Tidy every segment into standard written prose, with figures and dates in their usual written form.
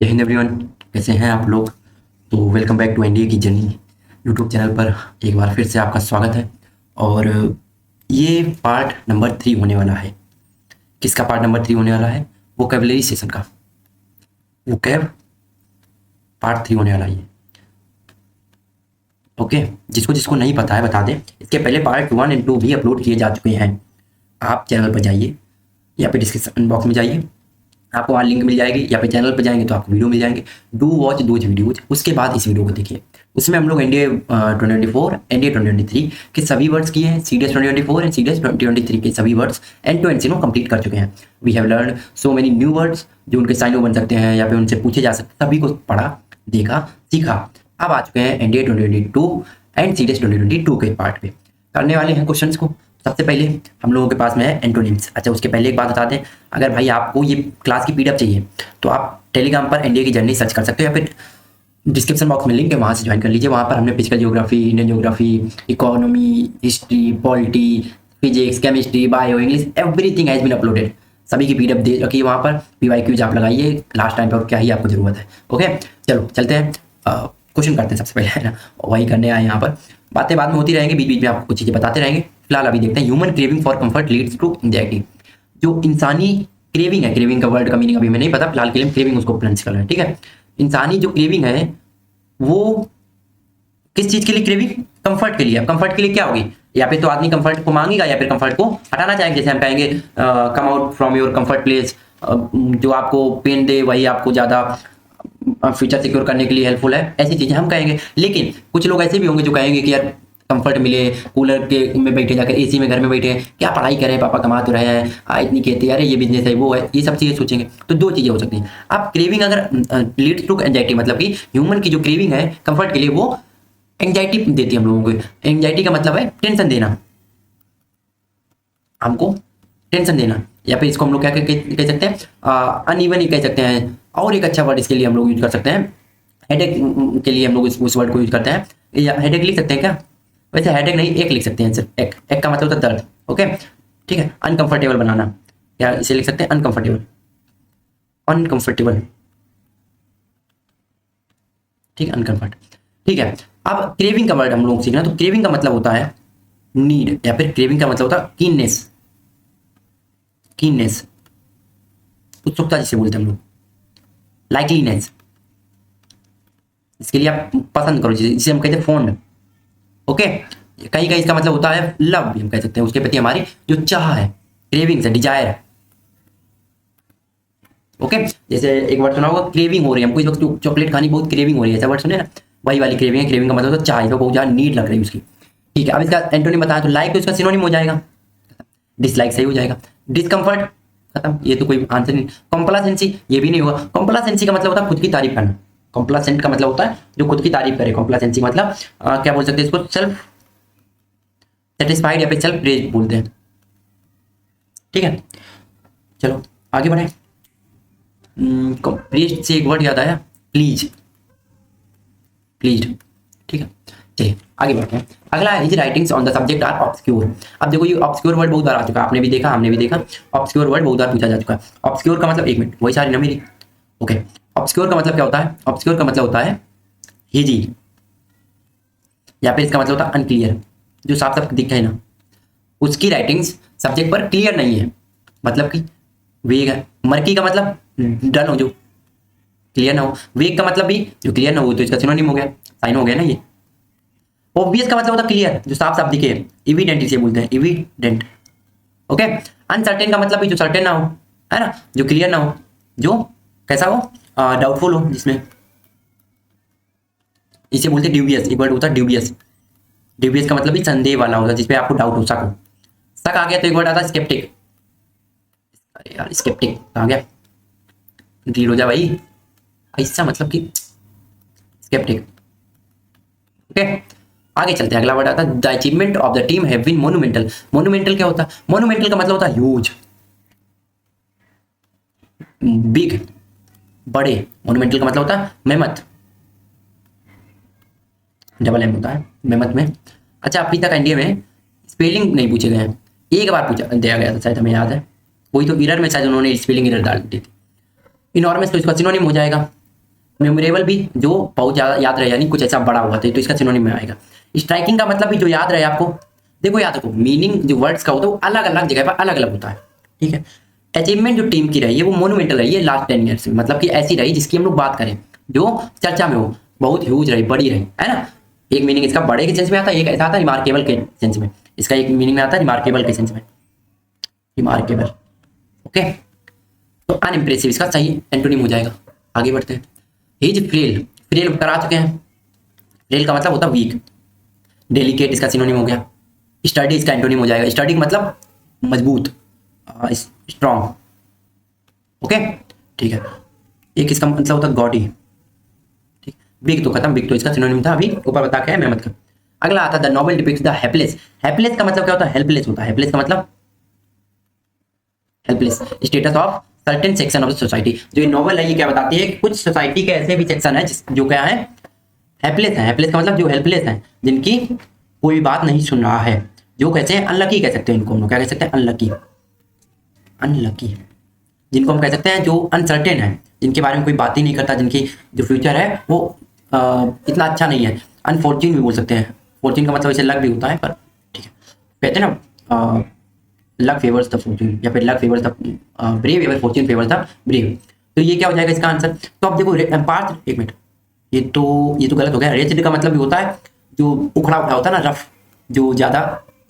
जय हिंद एवरीवन, कैसे हैं आप लोग। तो वेलकम बैक टू एनडीए की जर्नी यूट्यूब चैनल पर एक बार फिर से आपका स्वागत है। और ये पार्ट नंबर 3 होने वाला है। किसका पार्ट नंबर 3 होने वाला है? वोकैबुलरी सेशन का। वोकैब पार्ट 3 होने वाला है ये। ओके, जिसको जिसको नहीं पता है बता दें, इसके पहले पार्ट 1 एंड 2 भी अपलोड किए जा चुके हैं। आप चैनल पर जाइए या फिर डिस्क्रिप्शन बॉक्स में जाइए, आपको वहाँ लिंक मिल जाएगी, या फिर चैनल पर जाएंगे तो आपको वीडियो मिल जाएंगे। Do watch those videos. उसके बाद इस वीडियो को देखिए। उसमें हम लोग एनडीए 2024 एनडीए 2023 के सभी वर्ड्स किए हैं। सीडीएस 2024 एंड सीडीएस 2023 के सभी words end to end complete कर चुके हैं। We have learn so many new words जो उनके साइनो बन सकते हैं या फिर उनसे पूछे जा सकते हैं। सभी को पढ़ा, देखा, सीखा। अब आ चुके हैं एनडीए 2022 एंड सीडीएस 2022 के पार्ट पे। करने वाले हैं क्वेश्चंस को। सबसे पहले हम लोगों के पास में है एंटोनिम्स। अच्छा, उसके पहले एक बात बता दें, अगर भाई आपको ये क्लास की पीडीएफ चाहिए तो आप टेलीग्राम पर एनडीए की जर्नी सर्च कर सकते हो, या फिर डिस्क्रिप्शन बॉक्स में लिंक है, वहाँ से ज्वाइन कर लीजिए। वहाँ पर हमने physical geography, Indian geography, economy, history, polity, physics, chemistry, bio, English, everything has been uploaded. सभी की पीडीएफ दे रखी है वहाँ पर। पीवाईक्यूज आप लगाइए लास्ट टाइम पर, और क्या ही आपको जरूरत है। ओके, चलो चलते हैं, क्वेश्चन करते हैं सबसे पहले, है ना। वही करने आए यहाँ पर। बातें बाद में होती रहेंगी, बीच बीच में आपको कुछ चीज़ें बताते रहेंगे। फिलहाल अभी देखते हैं, human craving for comfort leads to anxiety. जो इंसानी क्रेविंग है, क्रेविंग का वर्ड का मीनिंग अभी मैं नहीं पता, फिलहाल के लिए क्रेविंग उसको प्रोनाउंस कर रहे हैं, ठीक है। इंसानी जो क्रेविंग है वो किस चीज के लिए क्रेविंग? कंफर्ट के लिए। अब कंफर्ट के लिए क्या होगी? या फिर तो आदमी कंफर्ट को मांगेगा या फिर कंफर्ट को हटाना चाहेंगे। जैसे हम कहेंगे come out from your comfort place, जो आपको पेन दे वही आपको ज्यादा फ्यूचर सिक्योर करने के लिए हेल्पफुल है, ऐसी चीजें हम कहेंगे। लेकिन कुछ लोग ऐसे भी होंगे जो कहेंगे कि यार कंफर्ट मिले, कूलर के में बैठे, जाकर एसी में घर में बैठे, क्या पढ़ाई करें, पापा कमा तो रहे हैं, इतनी कहते हैं, अरे ये बिजनेस है, वो है, ये सब चीजें सोचेंगे। तो दो चीजें हो सकती हैं। अब क्रेविंग अगर लीड्स टू एंजाइटी, मतलब कि ह्यूमन की जो क्रेविंग है कंफर्ट के लिए, वो एंजाइटी देती है हम लोगों को। एंजाइटी का मतलब है टेंशन देना, हमको टेंशन देना, या फिर इसको हम लोग क्या कह सकते हैं, अनइवन ही कह सकते हैं। और एक अच्छा वर्ड इसके लिए हम लोग यूज कर सकते हैं, हेडेक के लिए हम लोग उस वर्ड को यूज करते हैं। या हेडेक लिख सकते हैं क्या? वैसे हेडेक नहीं, एक लिख सकते हैं सिर्फ। एक का मतलब होता है दर्द। ओके, ठीक है। अनकंफर्टेबल बनाना, या इसे लिख सकते हैं अनकंफर्टेबल। अनकंफर्टेबल, ठीक है, अनकंफर्ट, ठीक है। अब क्रेविंग का वर्ड हम लोग सीखना। तो क्रेविंग का मतलब होता है नीड, या फिर क्रेविंग का मतलब होता है कीननेस। कीननेस, उत्सुकता जिसे बोलते हैं हम लोग। लाइकलीनेस, इसके लिए आप पसंद करो, जिसे हम कहते हैं फॉन्ड। ओके, कहीं कहीं इसका मतलब होता है लव भी हम कह सकते हैं, उसके प्रति हमारी जो चाह है, क्रेविंग्स है, डिजायर है। ओके, जैसे एक वर्ड सुना होगा, क्रेविंग हो रही है हमको इस वक्त चॉकलेट खानी, बहुत क्रेविंग हो रही है, ऐसा वर्ड सुने ना, वही वाली क्रेविंग है। क्रेविंग का मतलब होता है चाह, बहुत ज्यादा नीड लग रही है उसकी, ठीक है। अब इसका एंटोनिम बताया तो लाइक तो इसका सिनोनिम हो जाएगा, डिसलाइक सही हो जाएगा। डिस्कम्फर्ट खत्म, ये तो कोई आंसर नहीं। कॉम्प्लासेंसी, ये भी नहीं होगा। कॉम्प्लासेंसी का मतलब होता है खुद की तारीफ करना। कॉम्प्लासेंट का मतलब होता है जो खुद की तारीफ करे। कॉम्प्लासेंसी मतलब क्या बोल सकते हैं इसको, सेल्फ सेटिस्फाइड या फिर सेल्फ प्रेज बोलते हैं, ठीक है। चलो आगे बढ़े। प्रेज से एक वर्ड याद आया, प्लीज। प्लीज, ठीक है। चलिए आगे बढ़ते हैं। अगला है, his writings on the subject are obscure. अब देखो, ये ऑब्सक्योर वर्ड बहुत बार आ चुका है, आपने भी देखा, हमने भी देखा। ऑब्सक्योर वर्ड बहुत बार पूछा जा चुका है। ऑब्सक्योर का मतलब, एक मिनट, वही सारी ना मेरी। ओके, ऑब्सक्योर का मतलब क्या होता है? ऑब्सक्योर का मतलब होता है हिजी, या फिर इसका मतलब होता है अनक्लियर, जो साफ साफ दिखे ना, उसकी राइटिंग्स सब्जेक्ट पर क्लियर नहीं है, मतलब कि वेग है। मर्की का मतलब डल हो, जो क्लियर ना हो। वेग का मतलब भी जो क्लियर ना हो, तो इसका सिनोनिम हो गया, साइन हो गया ना ये। ऑब्वियस का मतलब होता है क्लियर, जो साफ साफ दिखे। इविडेंट इसे बोलते हैं, इविडेंट। ओके, अनसर्टेन का मतलब भी जो सर्टेन ना हो, है ना, जो क्लियर ना हो, जो कैसा हो, डाउटफुल हो, जिसमें, इसे बोलते हैं ड्यूबियस। एक वर्ड होता है ड्यूबियस। ड्यूबियस का मतलब भी संदेह वाला होता है, जिसपे आपको डाउट हो, शक हो। शक आ गया तो एक वर्ड आता है स्केप्टिक। अरे यार, स्केप्टिक आ गया, क्लियर हो जा भाई, ऐसा मतलब कि स्केप्टिक। ओके, आगे चलते हैं। अगला वर्ड आता है the achievement of the team have been monumental. Monumental क्या होता है? मोन्यूमेंटल का मतलब होता है ह्यूज, बिग, बड़े। मोन्यूमेंटल का मतलब होता है मेहमत, डबल एम होता है मेहमत में। अच्छा, अभी तक एनडीए में स्पेलिंग नहीं पूछे गए हैं, एक बार पूछा दिया गया था शायद, हमें याद है। कोई तो एरर में शायद उन्होंने स्पेलिंग एरर डाल दी थी। इनॉर्मस तो इसका सिनोनिम हो जाएगा, मेमोरेबल भी जो बहुत ज़्यादा याद रहे, यानी कुछ ऐसा बड़ा हुआ तो इसका सिनोनिम में आएगा। स्ट्राइकिंग का मतलब भी जो याद रहे आपको। देखो याद रखो, मीनिंग जो वर्ड्स का होता है वो अलग अलग जगह पर अलग अलग होता है, ठीक है। अचीवमेंट जो टीम की रही है वो मोन्यूमेंटल रही है लास्ट 10 ईयर्स में, मतलब कि ऐसी रही जिसकी हम लोग बात करें, जो चर्चा में हो, बहुत ह्यूज रही, बड़ी रही, है ना। एक मीनिंग इसका बड़े के सेंस में आता है, एक ऐसा आता है रिमार्केबल के सेंस में। इसका एक मीनिंग में आता है रिमार्केबल के सेंस में, रिमार्केबल। ओके, तो अनइम्प्रेसिव इसका सही एंटोनिम हो जाएगा। आगे बढ़ते हैं। हिज फ्रेल, फ्रेल करा चुके हैं। फ्रेल का मतलब होता है वीक। डेलिकेट इसका सिनोनिम हो गया। स्टडी इसका एंटोनिम हो जाएगा। स्टडी मतलब मजबूत, स्ट्रॉन्ग। ओके, ठीक है। एक इसका मतलब होता है गॉडी, ठीक। बिग तो खत्म, बिग तो इसका सिनोनिम था, अभी ऊपर बता के है मैं मतलब। अगला आता है the novel depicts the helpless. Helpless का मतलब क्या होता है? हेल्पलेस होता है। हेल्पलेस का मतलब helpless status of certain section of the society. जो ये नॉवल है ये क्या बताती है कि कुछ सोसाइटी के ऐसे भी सेक्शन है जो क्या है, हेल्पलेस है। हेल्पलेस का मतलब जो हेल्पलेस है, जिनकी कोई बात नहीं सुन रहा है, जो कहते हैं अनलकी कह सकते हैं इनको हम लोग। क्या कह सकते हैं? अनलकी। अनलकी जिनको हम कह सकते हैं जो अनसर्टेन है, जिनके बारे में कोई बात ही नहीं करता, जिनकी जो फ्यूचर है वो इतना अच्छा नहीं है। अनफॉर्चून भी बोल सकते हैं। फॉर्चून का मतलब वैसे लक भी होता है, पर ठीक है। कहते हैं ना लक फेवर्स द फॉर्चून, या फिर लक फेवर्स द ब्रेव, या फिर फॉर्चून फेवर्स द ब्रेव। तो ये क्या हो जाएगा इसका आंसर? तो अब देखो पार्थ, एक मिनट, ये तो गलत हो गया। रेज्ड का मतलब भी होता है जो उखड़ा उखड़ा होता है ना, रफ, जो ज्यादा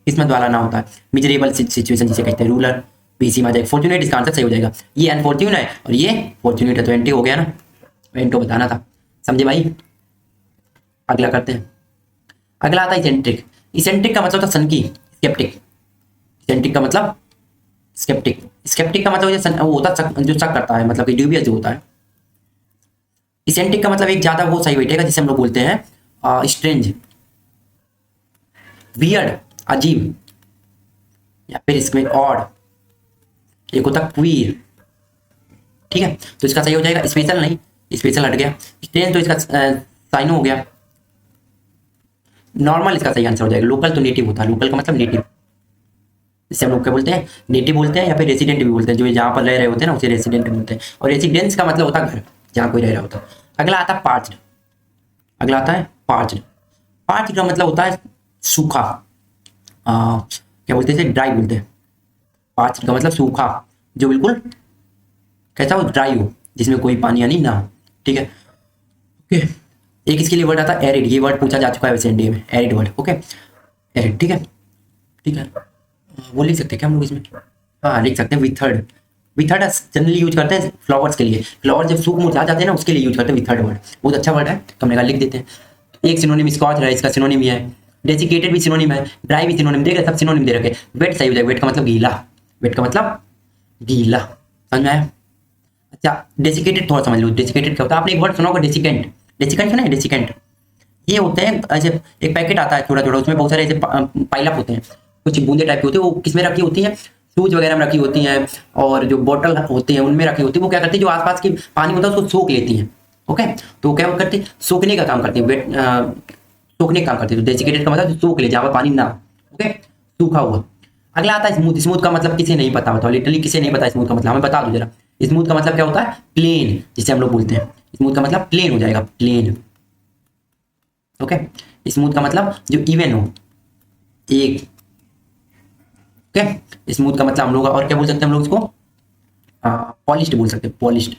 किस्मत वाला ना होता है। मिजरेबल सिचुएशन जिसे कहते हैं, रूलर, पीसी में आ जाएगा। फॉर्चुनेट इसका आंसर सही हो जाएगा। ये अनफॉर्च्यून है और ये फॉर्चुनेट है, तो एंटी हो गया ना। एंटो बताना था, समझे भाई। अगला करते हैं। अगला आता है इसेंट्रिक। इसेंट्रिक का मतलब होता है सनकी, स्केप्टिक। इसेंट्रिक का मतलब स्केप्टिक। स्केप्टिक का मतलब वो होता है जो शक करता है, मतलब कि ड्यूबियस जो होता है। इसेंट्रिक का मतलब एक ज्यादा वो सही बैठेगा, जिसे हम लोग बोलते हैं स्ट्रेंज, वियर्ड, अजीब, या फिर इसमें ऑड। एक होता है क्वीर, ठीक है। तो इसका सही हो जाएगा स्पेशल, नहीं स्पेशल हट गया। स्ट्रेंज तो इसका साइनो हो गया। नॉर्मल इसका सही आंसर हो जाएगा। लोकल तो नेटिव होता है। लोकल का मतलब नेटिव, जिसे हम लोग क्या बोलते हैं? नेटिव बोलते हैं, या फिर रेसिडेंट भी बोलते हैं। जो जहाँ पर रह रहे होते हैं ना उसे रेसिडेंट बोलते हैं। और रेसिडेंस का मतलब होता है घर, जहाँ कोई रह रहा होता है। अगला आता है पार्च्ड। अगला आता है पार्च्ड। पार्च्ड का मतलब होता है सूखा, क्या बोलते हैं? ड्राई बोलते हैं। पार्च्ड का मतलब सूखा, जो बिल्कुल कैसा हो? ड्राई हो, जिसमें कोई पानी यानी ना हो, ठीक है। ओके, एक इसके लिए वर्ड आता है एरिड। ये वर्ड पूछा जा चुका है वैसे एनडीए में, एरिड वर्ड। ओके, एरिड, ठीक है, ठीक है। वो लिख सकते हैं क्या हम लोग इसमें? हाँ, लिख सकते हैं विथर्ड। विथर्ड जनरली यूज करते हैं फ्लावर्स के लिए। फ्लावर जब सूख मुरझा जाते हैं ना, उसके लिए यूज करते हैं विथर्ड वर्ड। बहुत अच्छा वर्ड है, तो हमने कहा लिख देते हैं। एक सिनोनिम स्कॉच है, इसका सिनोनिम ही है। डेसिकेटेड भी सिनोनिम है, ड्राई भी सिनोनिम, देख रहे सब सिनोनिम दे रखे। वेट सही हो जाएगा। वेट का मतलब गीला। वेट का मतलब गीला, समझ में आया? अच्छा, डेसिकेटेड थोड़ा समझ लो। डेसिकेटेड क्या होता है? आपने एक वर्ड सुना होगा डेसिकेंट। डेसिकेंट सुना है? डेसिकेंट ये होते हैं ऐसे, एक पैकेट आता है छोटा छोटा, उसमें बहुत सारे ऐसे पाइलअप होते हैं, कुछ बूंदे टाइप की होती है। वो किसमें रखी होती है? शूज वगैरह में रखी होती हैं, और जो बोतल होती है उनमें रखी होती है। वो क्या करती है? जो आसपास की पानी होता है उसको सोख लेती है। ओके, तो क्या करती है? सोखने का काम करती है। वेट सोखने का काम करती है। तो डेसिकेटेड का मतलब जो सोख ले, जहाँ पर पानी ना। ओके, सूखा हुआ। अगला आता है स्मूथ। स्मूथ का मतलब किसे नहीं पता होता, लिटरली किसे नहीं पता स्मूथ का मतलब, हमें बता दो जरा। स्मूथ का मतलब क्या होता है? प्लेन, जिसे हम लोग बोलते हैं। स्मूथ का मतलब प्लेन हो जाएगा, प्लेन। ओके, स्मूथ का मतलब जो इवन हो, एक। ओके, स्मूथ का मतलब हम लोग और क्या बोल सकते हैं हम लोग इसको? पॉलिश्ड बोल सकते हैं, पॉलिश्ड।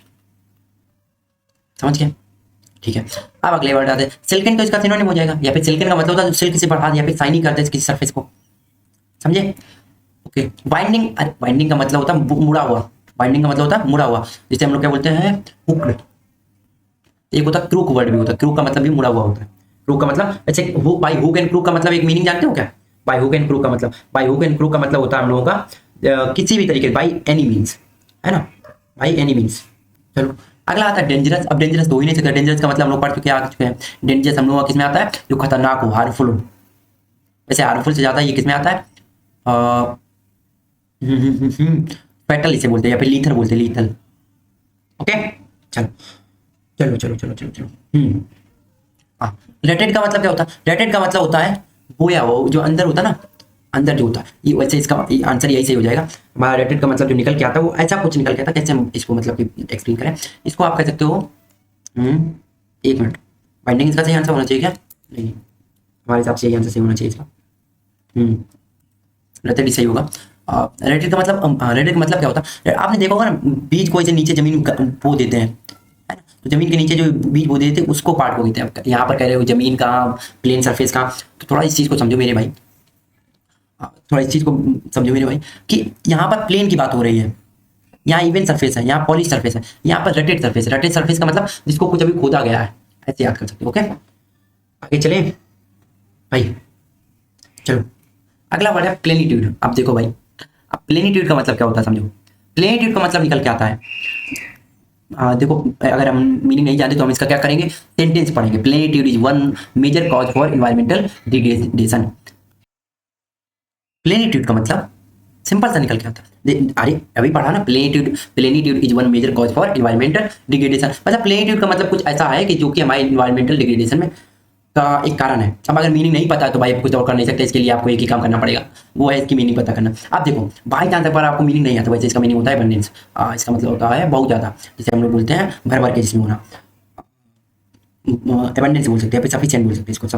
समझ गए? ठीक है। अब अगले वर्ड आते हैं सिल्कन। तो इसका सिनोनिम हो जाएगा, या फिर सिल्कन का मतलब होता है जो सिल्क से बढ़ा दे या फिर शाइनी कर दे किसी सरफेस को, समझे? Okay, binding. बाइंडिंग का मतलब होता है मुड़ा हुआ। बाइंडिंग का मतलब होता है मुड़ा हुआ, जिसे हम लोग क्या बोलते हैं? हुक्ड। एक होता है क्रूक वर्ड भी होता है। क्रूक का मतलब भी मुड़ा हुआ होता है। क्रूक का मतलब वैसे बाई हुक एंड क्रूक का मतलब एक मीनिंग जानते हो क्या? बाई हुक एंड क्रूक का मतलब, बाई हुक एंड क्रूक का मतलब होता है हम लोगों का किसी भी तरीके, बाई एनी मीन्स, है ना, बाई एनी मीन्स। चलो अगला आता है डेंजरस। अब डेंजरस तो हो ही नहीं सकता। डेंजरस का मतलब हम लोग पढ़ चुके आ चुके हैं। डेंजरस हम लोग किस में आता है? जो खतरनाक हो, हार्मफुल हो। वैसे हार्मफुल से ज्यादा ये किस में आता है? फैटल इसे बोलते हैं, या फिर लीथर बोलते हैं, लीथल। ओके, चलो चलो चलो चलो चलो चलो। हाँ, रेटेड का मतलब क्या होता है? रेटेड का मतलब होता है बोया वो, जो अंदर होता है ना, अंदर जो होता है। ये वैसे इसका आंसर यही सही हो जाएगा। हमारा रेटेड का मतलब जो निकल के आता है वो ऐसा कुछ निकल के आता है। कैसे हम इसको मतलब कि एक्सप्लेन करें? इसको आप कह सकते हो एक मिनट, बाइंडिंग इसका सही आंसर होना चाहिए क्या? नहीं, हमारे हिसाब से यही आंसर सही होना चाहिए इसका। रेटेड सही होगा। रेटेड का मतलब रेटेड का मतलब क्या होता है? आपने देखा होगा ना, बीज को ऐसे नीचे जमीन बो देते हैं, है ना? तो जमीन के नीचे जो बीज बो देते हैं उसको पार्ट को कहते हैं। यहाँ पर कह रहे हो जमीन कहाँ, प्लेन सरफेस कहाँ, तो थोड़ा इस चीज़ को समझो मेरे भाई, थोड़ा इस चीज़ को समझो मेरे भाई कि यहाँ पर प्लेन की बात हो रही है, यहाँ इवन सरफेस है, यहाँ पॉलिश सरफेस है, यहाँ पर रटेड सरफेस है। रटेड सरफेस का मतलब जिसको कुछ अभी खोदा गया है, ऐसे याद कर सकते हो। ओके, आगे चले भाई, चलो अगला वर्ड है प्लेनिट्यूड। अब देखो भाई, अब प्लेनिट्यूड का मतलब क्या होता है समझो। प्लेनिट्यूड का मतलब निकल के आता है, देखो अगर हम मीनिंग नहीं जानते तो हम इसका क्या करेंगे, सेंटेंस पढ़ेंगे। Plenitude is one major cause for environmental degradation. Plenitude का मतलब सिंपल सा निकल के आता है, अरे अभी पढ़ा ना, plenitude is one major cause for environmental degradation. मतलब प्लेनिट्यूड का मतलब कुछ ऐसा है कि जो कि हमारे एनवायरमेंटल डिग्रेडेशन में का एक कारण है। अब अगर मीनिंग नहीं पता है तो भाई कुछ और कर नहीं सकते, इसके लिए आपको एक ही काम करना पड़ेगा, वो है इसकी मीनिंग पता करना। अब देखो बाई चांस पर आपको मीनिंग नहीं आता, वैसे इसका मीनिंग होता है एबंडेंस। इसका मतलब होता है बहुत ज़्यादा, जिसे हम लोग बोलते हैं भर भर के जिसमें होना, एबंडेंस बोल सकते हैं, फिर सफिशिएंट बोल सकते हैं इसको,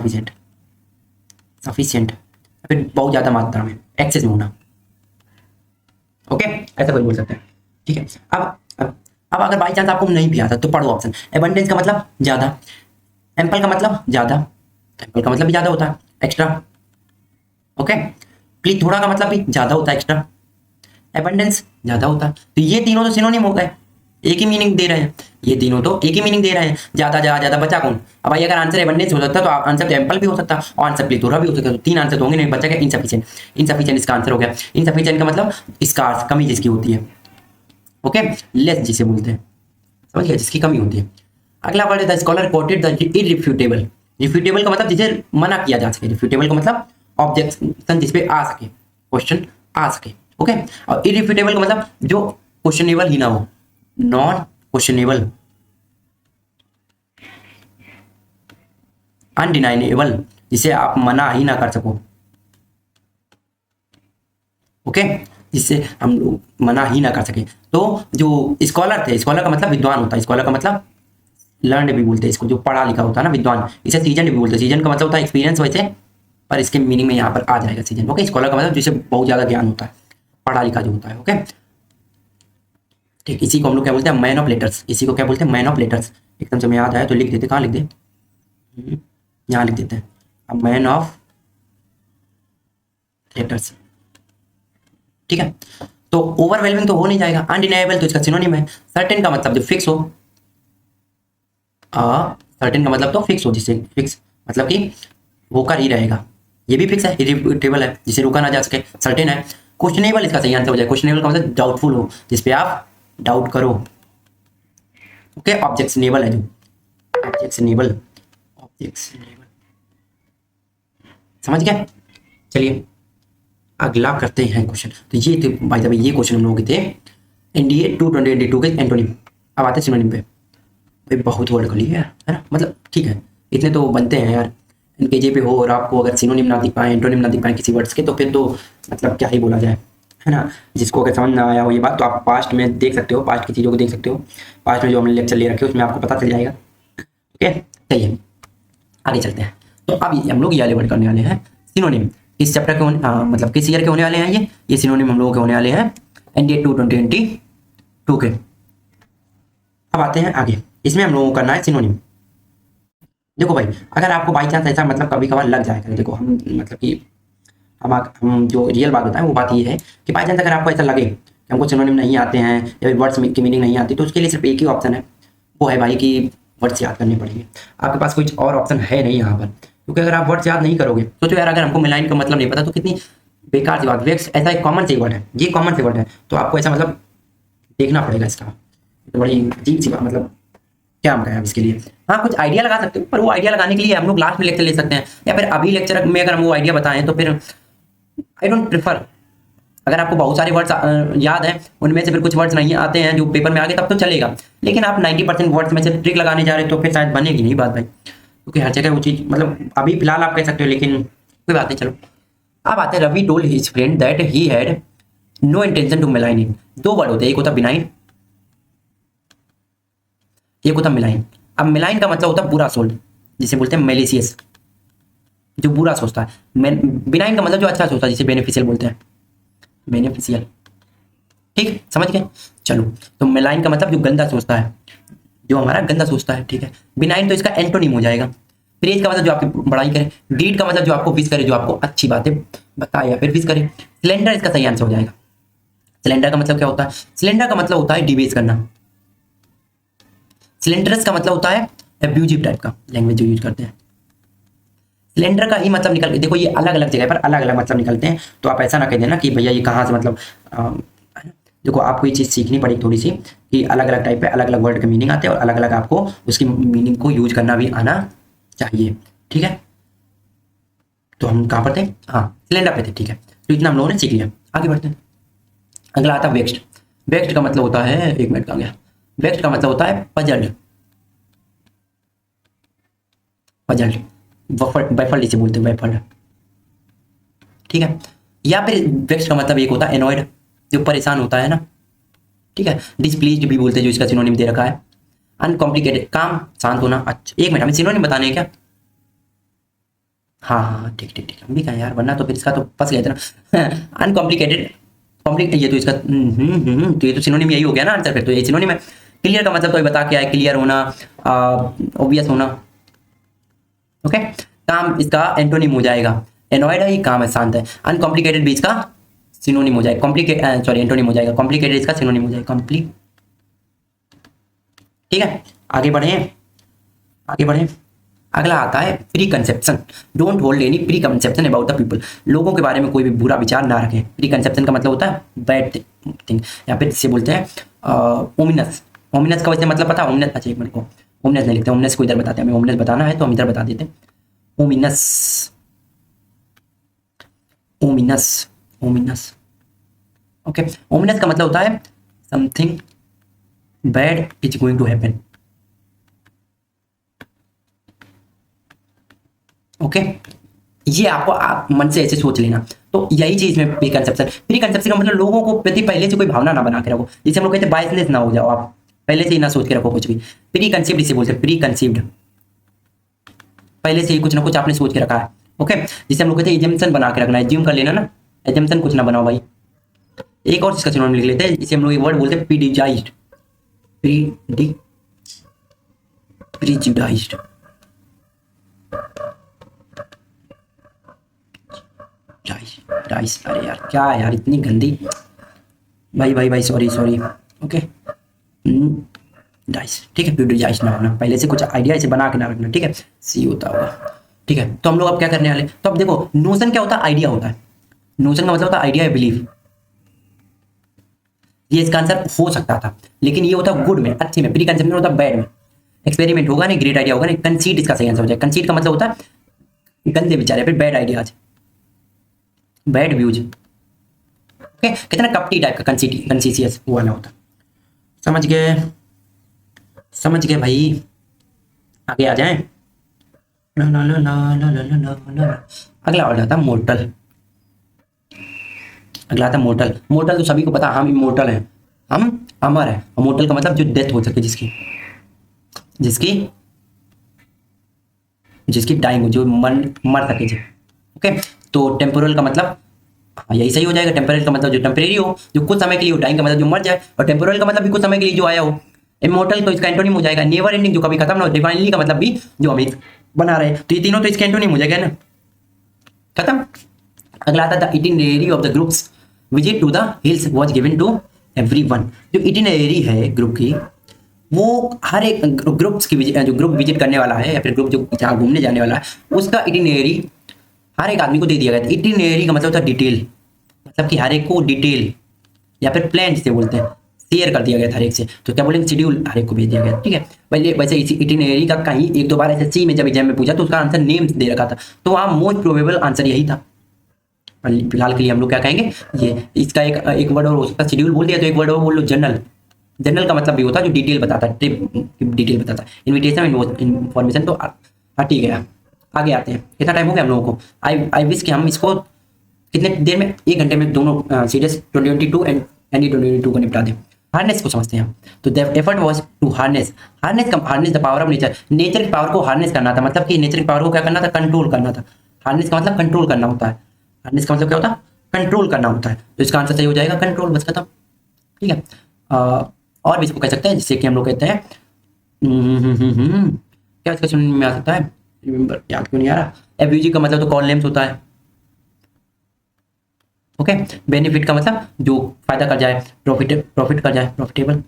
सफिशिएंट फिर बहुत ज़्यादा मात्रा में, एक्सेस में होना। ओके, ऐसा कोई बोल सकते हैं, ठीक है। अब अगर बाई चांस आपको नहीं भी आता तो पढ़ो ऑप्शन। एबंडेंस का मतलब ज़्यादा, एम्पल का मतलब ज़्यादा, एम्पल का मतलब भी ज़्यादा होता है, एक्स्ट्रा। ओके, प्लीज थोड़ा का मतलब भी ज़्यादा होता है, एक्स्ट्रा। एबंडेंस ज़्यादा होता है, तो ये तीनों तो सिनोनिम हो गए, एक ही मीनिंग दे रहे हैं, ये तीनों तो एक ही मीनिंग दे रहे हैं। ज़्यादा ज़्यादा बचा कौन? अब भाई अगर आंसर एबंडेंस हो सकता है तो आंसर तो एम्पल भी हो सकता है और आंसर प्लीज थोड़ा भी हो सकता है, तो तीन आंसर तो होंगे नहीं, बचा क्या? इनसफिशिएंट। इनसफिशिएंट इसका आंसर हो गया। इनसफिशिएंट का मतलब स्कार्स, कमी जिसकी होती है। ओके, लेस जिसे बोलते हैं, समझ गया, जिसकी कमी होती है। अगला वर्ड है द स्कॉलर कोटेड द इररिफ्यूटेबल। रिफ्यूटेबल का मतलब जिसे मना किया जा सके, रिफ्यूटेबल का मतलब ऑब्जेक्शन जिस पे आ सके, क्वेश्चन आ सके। ओके, और इररिफ्यूटेबल का मतलब जो क्वेश्चनेबल ही ना हो, नॉन क्वेश्चनेबल, अनडिनाइनेबल, जिसे आप मना ही ना कर सको। ओके, जिससे हम लोग मना ही ना कर सके। तो जो स्कॉलर थे, स्कॉलर का मतलब विद्वान होता है, स्कॉलर का मतलब लर्न भी बोलते हैं इसको, जो पढ़ा लिखा होता है ना, विद्वान। इसे सीजन भी बोलते हैं। सीजन का मतलब होता है एक्सपीरियंस वैसे, पर इसके मीनिंग में यहाँ पर आ जाएगा सीजन। ओके, स्कॉलर का मतलब जिसे बहुत ज़्यादा ज्ञान होता है, पढ़ा लिखा जो होता है। ओके, ठीक, इसी को हम लोग क्या बोलते हैं? Man of letters. इसी को क्या बोलते हैं? Man of letters. एकदम से मैं याद आया तो लिख देते, कहाँ लिख दे, यहाँ लिख देते हैं, अब मैन ऑफ लेटर्स। ठीक है, तो ओवरवेलमिंग तो हो नहीं जाएगा, अनडिनाइबल तो इसका सिनोनिम है। सर्टेन का मतलब जो फिक्स हो, सर्टेन का मतलब तो फिक्स हो, जिसे फिक्स मतलब कि होकर ही रहेगा, ये भी फिक्स है। इरिफ्यूटेबल है, जिसे रोका ना जा सके, सर्टेन है। क्वेश्चनेबल इसका सही आंसर हो जाए। क्वेश्चनेबल का मतलब डाउटफुल हो, जिसपे आप डाउट करो। ओके, ऑब्जेक्शनेबल है जो, ऑब्जेक्शनेबल, ऑब्जेक्शनेबल, समझ गए? चलिए अगला करते हैं क्वेश्चन। तो ये थे भाई साहब, ये क्वेश्चन हम लोगों के थे एनडीए 2022 के एंटोनिम। अब आते हैं सिनोनिम पे। भाई बहुत वर्ड कर लिए है ना, मतलब ठीक है, इतने तो बनते हैं यार एनकेजे पे हो, और आपको अगर सिनोनिम ना दिख पाए, एंटोनिम ना दिख पाए किसी वर्ड्स के, तो फिर तो मतलब क्या ही बोला जाए, है ना। जिसको अगर समझ ना आया हो ये बात, तो आप पास्ट में देख सकते हो, पास्ट की चीज़ों को देख सकते हो, पास्ट में जो हमने लेक्चर ले रखे हो उसमें आपको पता चल जाएगा। ओके, चलिए आगे चलते हैं। तो अब हम लोग ये वाले वर्ड करने वाले हैं सिनोनिम। इस चैप्टर के मतलब किस ईयर के होने वाले हैं ये सिनोनिम हम लोगों के होने वाले हैं एनडीए 2022 के। अब आते हैं आगे, इसमें हम लोगों को करना है सिनोनिम। देखो भाई, अगर आपको बाई चांस ऐसा मतलब कभी कभार लग जाएगा, देखो हम मतलब कि हम जो रियल बात बताएं वो बात ये है कि बाई चांस अगर आपको ऐसा लगे कि हमको सिनोनिम नहीं आते हैं या वर्ड्स की मीनिंग नहीं आती, तो उसके लिए सिर्फ एक ही ऑप्शन है, वो है भाई कि वर्ड्स याद करने पड़ेंगे। आपके पास कुछ और ऑप्शन है नहीं यहाँ पर, क्योंकि अगर आप वर्ड्स याद नहीं करोगे, सोचो यार अगर हमको मिलाइन का मतलब नहीं पता तो कितनी बेकार सी बात। वेक्स ऐसा एक कॉमन सी वर्ड है, ये कॉमन सी वर्ड है, तो आपको ऐसा मतलब देखना पड़ेगा इसका, तो बड़ी अजीब सी बात, मतलब क्या हम कहें इसके लिए। हाँ, कुछ आइडिया लगा सकते हो, पर वो आइडिया लगाने के लिए हम लोग लास्ट में लेक्चर ले सकते हैं, या फिर अभी लेक्चर में अगर हम वो आइडिया बताएं तो फिर आई डोंट प्रेफर। अगर आपको बहुत सारे वर्ड्स याद हैं, उनमें से फिर कुछ वर्ड्स नहीं आते हैं जो पेपर में आ गए, तब तो चलेगा, लेकिन आप 90% वर्ड्स में से ट्रिक लगाने जा रहे हो तो फिर शायद बनेगी नहीं बात भाई, क्योंकि हर जगह वो चीज़ मतलब अभी फिलहाल आप कह सकते हो, लेकिन कोई बात नहीं। चलो अब आते हैं, Ravi told his friend that he had no intention to malign him. दो वर्ड होते हैं, एक होता बिनाइन, एक होता मिलाइन। अब मेलाइन का मतलब होता है बुरा सोल्ड, जिसे बोलते हैं मेलिशियस, जो बुरा सोचता है। बिनाइन का मतलब जो अच्छा सोचता है, जिसे बेनिफिशियल बोलते हैं, बेनिफिशियल। ठीक, समझ गए। चलो, तो मेलाइन का मतलब जो गंदा सोचता है, जो हमारा गंदा सोचता है, ठीक है। बिनाइन तो इसका एंटोनिम हो जाएगा। प्रेज का मतलब जो आपकी बड़ाई करे, डीड का मतलब जो आपको विश करे, जो आपको अच्छी बातें बताए या फिर विश करे। सिलेंडर इसका सही आंसर हो जाएगा। सिलेंडर का मतलब क्या होता है? सिलेंडर का मतलब होता है डिबेस करना। सिलेंडरस का मतलब होता है एब्यूजिव टाइप का लैंग्वेज जो यूज करते हैं। सिलेंडर का ही मतलब निकल के देखो, ये अलग अलग जगह पर अलग अलग मतलब निकलते हैं, तो आप ऐसा ना कह देना कि भैया ये कहाँ से मतलब देखो, आपको ये चीज़ सीखनी पड़ेगी थोड़ी सी कि अलग अलग टाइप पे अलग अलग वर्ड के मीनिंग आते हैं, और अलग अलग आपको उसकी मीनिंग को यूज करना भी आना चाहिए, ठीक है। तो हम कहाँ पर थे? हाँ, सिलेंडर पे थे, ठीक है। तो इतना हम लोगों ने सीख लिया, आगे बढ़ते हैं। अगला आता है वेक्स्ट। वेक्स्ट का मतलब होता है, एक मिनट का गया, वेक्स्ट का मतलब होता है पजल्ड, पजल्ड, बैफल्ड इसे बोलते हैं, बैफल्ड, ठीक है। या फिर वेक्स्ट का मतलब एक होता है एनॉयड, जो परेशान होता है ना, ठीक है। डिसप्लीज्ड भी बोलते हैं, जो इसका सिनोनिम दे रखा है। अनकॉम्प्लिकेटेड, काम, शांत होना। अच्छा, एक मिनट, हमें सिनोनिम बताने हैं क्या? हाँ हाँ, ठीक ठीक ठीक, हम भी कहें यार, वरना तो फिर इसका तो फंस गए थे ना। अनकॉम्प्लिकेटेड, कॉम्प्लिकेट, ये तो इसका तो ये तो सिनोनिम यही हो गया ना आंसर, फिर तो यही सिनोनिम है। क्लियर का मतलब तो बता क्या है, क्लियर होना, ऑब्वियस होना, ओके। काम इसका एंटोनिम हो जाएगा, एनॉयड है, ये काम है, शांत है। अनकॉम्प्लिकेटेड भी इसका सिनोनिम हो जाएगा, कॉम्प्लिकेट सॉरी एंटोनिम हो जाएगा, कॉम्प्लिकेटेड इसका सिनोनिम हो जाएगा, कॉम्प्ली, ठीक है। आगे बढ़े, आगे बढ़े। अगला आता है pre conception. Don't hold any pre conception about the people. लोगों के बारे में कोई भी बुरा विचार ना रखें। प्री कंसेप्शन का मतलब होता है बैड थिंग, या फिर जिसे बोलते हैं ओमिनस। ओमिनस का वैसे मतलब पता है? ओमिनस, अच्छा एक मिनट को, ओमिनस नहीं लिखते, ओमिनस को इधर बताते हैं, हमें ओमिनस बताना है तो हम इधर बता देते हैं। Ominous, ominous, ominous, okay. Ominous का मतलब होता है something bad is going to happen, okay. ये आपको आप मन से ऐसे सोच लेना, तो यही चीज में प्री कंसेप्शन। प्री कंसेप्शन का मतलब लोगों को प्रति पहले से कोई भावना ना बना के रखो, जिसे हम लोग कहते हैं बायसनेस ना हो जाओ, आप पहले से ही ना सोच के रखो कुछ भी। प्री कंसीव्ड इसे बोलते हैं, प्री कंसीव्ड, पहले से ही कुछ ना कुछ आपने सोच के रखा है, ओके। जिसे हम लोग कहते हैं एजम्पशन बना के रखना, एज्यूम कर लेना ना, एजम्पशन कुछ ना बनाओ भाई। एक और इसका सिनोनिम लिख लेते हैं, जिसे हम लोग एक वर्ड बोलते हैं प्रीजुडाइज्ड, प्रीजुडाइज्ड, डाइस, डाइस, अरे यार क्या यार, इतनी गंदी, भाई भाई भाई, सॉरी सॉरी, ओके। डाइस, ठीक है। प्रीजुडाइज्ड ना होना, पहले से कुछ आइडिया इसे बना के ना रखना, ठीक है। सी होता होगा, ठीक है। तो हम लोग अब क्या करने वाले, तो अब देखो नोशन क्या होता है, आइडिया होता है। नोशन का मतलब होता है आइडिया या बिलीफ। ये इसका आंसर हो सकता था, लेकिन ये होता है गुड में, अच्छे में। प्री कंसेप्शन होता है बैड में, एक्सपेरिमेंट होगा नहीं, ग्रेट आइडिया होगा नहीं। कंसीड इसका सही आंसर हो जाए। कंसीड का मतलब होता है गंदे विचार या फिर bad ideas, bad views, okay. कितना कपटी टाइप का, कंसीसियस वो वाला होता। समझ गए, समझ गए भाई। आगे आ जाए। अगला और जाता है मोर्टल। अगला आता है मोर्टल। मोर्टल तो सभी को पता, हम इमोर्टल हैं, हम अमर हैं। मोर्टल का मतलब जो डेथ हो सके, जिसकी जिसकी जिसकी डाइंग हो, जो मर सके जी, ओके। तो टेम्पोरल का मतलब, हाँ यही सही हो जाएगा। टेम्पररी का मतलब जो टेम्परेरी हो, जो कुछ समय के लिए हो। डाइंग का मतलब जो मर जाए, और टेम्पोरल का मतलब भी कुछ समय के लिए जो आया हो। इमोर्टल तो इसका एंटोनिम हो जाएगा नेवर एंडिंग, जो कभी खत्म ना हो। डिवाइनली का मतलब भी जो हमें बना रहे, तो ये तीनों तो इसके एंटोनिम हो जाएगा ना, खत्म। अगला आता था itinerary of the groups. Visit to the hills was given to everyone. जो इटिनरी है ग्रुप की, वो हर एक ग्रुप्स की जो ग्रुप विजिट करने वाला है, या फिर ग्रुप जो जहाँ घूमने जाने वाला है, उसका इटिनरी हर एक आदमी को दे दिया गया था। इटिनरी का मतलब होता है डिटेल, मतलब कि हर एक को डिटेल या फिर प्लान जिसे बोलते हैं, शेयर कर दिया गया था हर एक से। तो क्या बोलेंगे, शेड्यूल हर एक को भेज दिया गया, ठीक है। पहले वैसे इसी इटिनरी का कहीं एक दो बार एसएससी में जब एग्जाम में पूछा तो उसका आंसर नेम दे रखा था, तो वहाँ मोस्ट प्रोबेबल आंसर यही था। फिलहाल के लिए हम लोग क्या कहेंगे, ये इसका एक वर्ड और हो सकता है। शेड्यूल बोल दिया तो एक वर्ड और बोल लो, जनरल। जनरल का मतलब भी होता है जो डिटेल बताता है, ट्रिप डिटेल बताता है। इन्विटेशन इन्फॉर्मेशन तो हट ही गया। आगे आते हैं, कितना टाइम हो गया हम लोगों को। आई विश कि हम इसको कितने देर में, 1 घंटे में दोनों सीरीज 2022 एंड एनडी 2022 को निपटा दें। हार्नेस को समझते हैं हम। तो the effort was to harness the power of nature, nature की पावर को हार्नेस करना था, मतलब कि नेचर की पावर को क्या करना था, कंट्रोल करना था। हार्नेस का मतलब कंट्रोल करना होता है, हार्नेस का मतलब क्या होता है, कंट्रोल करना होता है। तो इसका आंसर सही हो जाएगा कंट्रोल, बस खत्म। ठीक है। और भी इसको कह सकते हैं, जिससे कि हम लोग कहते हैं क्या इसका सुनने में आ सकता है, रिमेंबर याद क्यों नहीं आ रहा। एब्यूजिव का मतलब तो कॉल नेम्स होता है। ओके। बेनिफिट का मतलब जो फायदा कर जाए, प्रॉफिट कर जाए, प्रॉफिटेबल।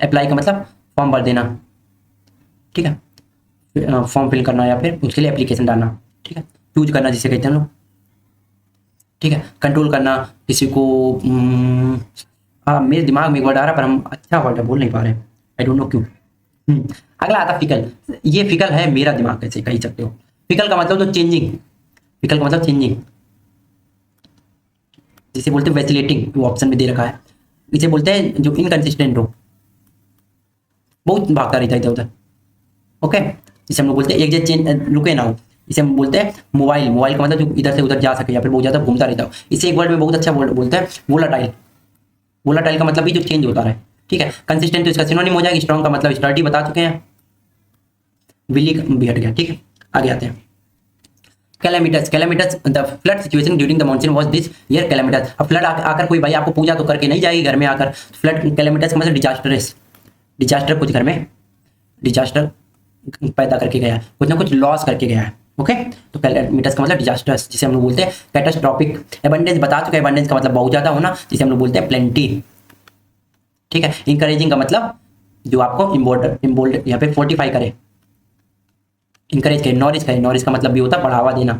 अप्लाई का मतलब फॉर्म भर देना, ठीक है, फॉर्म फिल करना या फिर उसके लिए एप्लीकेशन डालना, ठीक है। चूज करना जिसे कहते हैं हम लोग, ठीक है। कंट्रोल करना किसी को, मेरे दिमाग में एक वर्ड आ रहा है पर हम अच्छा वर्ड बोल नहीं पा रहे, आई डोंट नो क्यों। अगला आता फिकल। ये फिकल है मेरा दिमाग, कैसे कह सकते हो। फिकल का मतलब तो चेंजिंग, फिकल का मतलब चेंजिंग, जिसे बोलते हैं वैसिलेटिंग, ऑप्शन में दे रखा है। इसे बोलते हैं जो इनकंसिस्टेंट हो, बहुत भागता रहता है इधर उधर। ओके। जिसे हम लोग बोलते हैं एक जगह चेंज रुके ना हो, इसे हम बोलते हैं मोबाइल। मोबाइल का मतलब जो इधर से उधर जा सके या फिर बहुत ज़्यादा घूमता रहता हो। इसे एक वर्ड में बहुत अच्छा वर्ड बोलते हैं वोलाटाइल। वोलाटाइल का मतलब भी जो चेंज होता रहे, ठीक है। कंसिस्टेंट तो इसका सिनोनिम हो जाएगा। स्ट्रॉन्ग का मतलब स्टर्डी बता चुके हैं, विली भी हट गया, ठीक है। आगे आते हैं। Calamitous the flood situation during the monsoon was this year calamitous. अब फ्लड आकर कोई भाई आपको पूजा तो करके नहीं जाएगी घर में आकर। फ्लड कैलेमिटस का मतलब डिजास्टरस, डिजास्टर कुछ घर में डिजास्टर पैदा करके गया है, कुछ ना कुछ लॉस करके गया है। ओके। तो कैलेमिटस का मतलब डिजास्टर्स, जिसे हम लोग बोलते हैं कैटास्ट्रॉफिक। एबंडेंस बता चुके हैं, एबंडेंस का मतलब बहुत ज्यादा होना, जिसे हम लोग बोलते हैं प्लेंटी, ठीक है। इंकरेजिंग का मतलब जो आपको इम्बोल्ड यहाँ पे फोर्टिफाई करे, इंकरेज करे। नॉरिश का मतलब भी होता है बढ़ावा देना।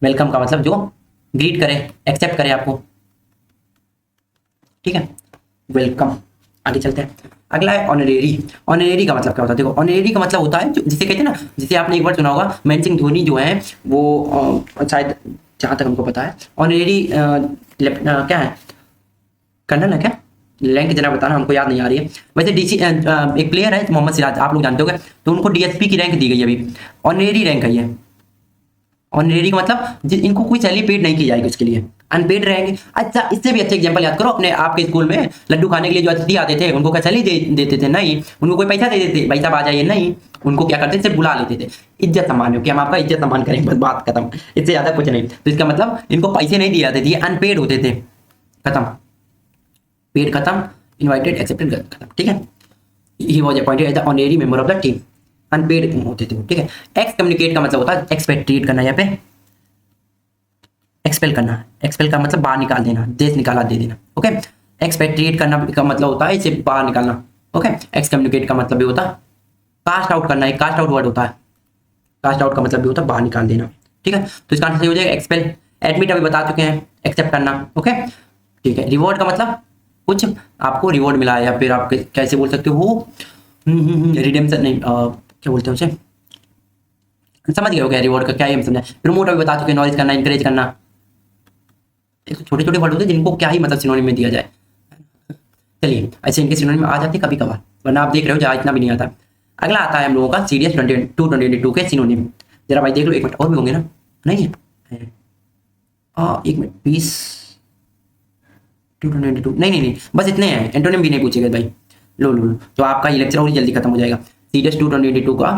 वेलकम का मतलब जो ग्रीट करे, एक्सेप्ट करे आपको, ठीक है। वेलकम। आगे चलते हैं। अगला है ऑनरेरी। ऑनरेरी का मतलब क्या होता है, देखो ऑनरेरी का मतलब होता है जिसे कहते हैं ना, जिसे आपने एक बार सुना होगा, महेंद्र सिंह धोनी जो है वो शायद जहाँ तक हमको पता है ऑनरेरी क्या है, कर्नल है क्या, रैंक जरा बताना, हमको याद नहीं आ रही है। वैसे डीसी एक प्लेयर है मोहम्मद सिराज, आप लोग जानते होंगे, तो उनको डीएसपी की रैंक दी गई अभी, ऑनरेरी रैंक है ये। ऑनरेरी का मतलब इनको कोई सैलरी पेड नहीं की जाएगी उसके लिए, अनपेड रहेंगे। अच्छा, इससे भी अच्छा एग्जांपल याद करो, अपने आपके स्कूल में लड्डू खाने के लिए जो अतिथि आते थे उनको क्या सैलरी देते थे? नहीं। उनको कोई पैसा दे देते, भाई साहब आ जाइए? नहीं। उनको क्या करते थे, सिर्फ बुला लेते थे। इज्जत सम्मान हो कि हम आपका इज्जत सम्मान करेंगे, बस बात खत्म, इससे ज्यादा कुछ नहीं। तो इसका मतलब इनको पैसे नहीं दिए जाते थे, ये अनपेड होते थे, खत्म। पेड खत्म, इनवाइटेड एक्सेप्टेड खत्म, ठीक है। He was appointed as the honorary member of the team, unpaid होते थे, ठीक है। एक्स कम्युनिकेट का मतलब होता है एक्सपेट्रिएट करना, यहाँ पे एक्सपेल करना। एक्सपेल का मतलब बाहर निकाल देना, देश निकाला दे देना, ओके। एक्सपेट्रिएट करना का मतलब होता है इसे बाहर निकालना, ओके। एक्स कम्युनिकेट का मतलब भी होता है कास्ट आउट करना, एक कास्ट आउट वर्ड होता है, कास्ट आउट का मतलब भी होता है बाहर निकाल देना, ठीक है। तो इसका आंसर हो जाएगा एक्सपेल। एडमिट अभी बता चुके हैं, एक्सेप्ट करना, ओके, ठीक है। रिवॉर्ड का मतलब कुछ आपको रिवॉर्ड मिला है, या फिर आप कैसे बोल सकते हो, रिडेम्पशन नहीं, क्या बोलते हैं उसे, समझ गए हो क्या रिवॉर्ड का क्या ही हम समझा। प्रमोट अभी बता चुके हैं, नॉलेज करना, इंकरेज करना। छोटे छोटे वर्ड होते हैं जिनको क्या ही मतलब सिनोनिम में दिया जाए। चलिए, ऐसे इनके सिनोनिम में आ जाते कभी कभार, वरना आप देख रहे हो जहाँ इतना भी नहीं आता। अगला आता है हम लोगों का सीरियस 22 के सिनोनिम। जरा भाई देख लो, एक मिनट और भी होंगे ना, नहीं है? एक मिनट, 20 222 नहीं, बस इतने हैं, एंटोनिम भी नहीं पूछेगा भाई। लो, तो आपका ये लेक्चर और जल्दी खत्म हो जाएगा। सीरियस 222 का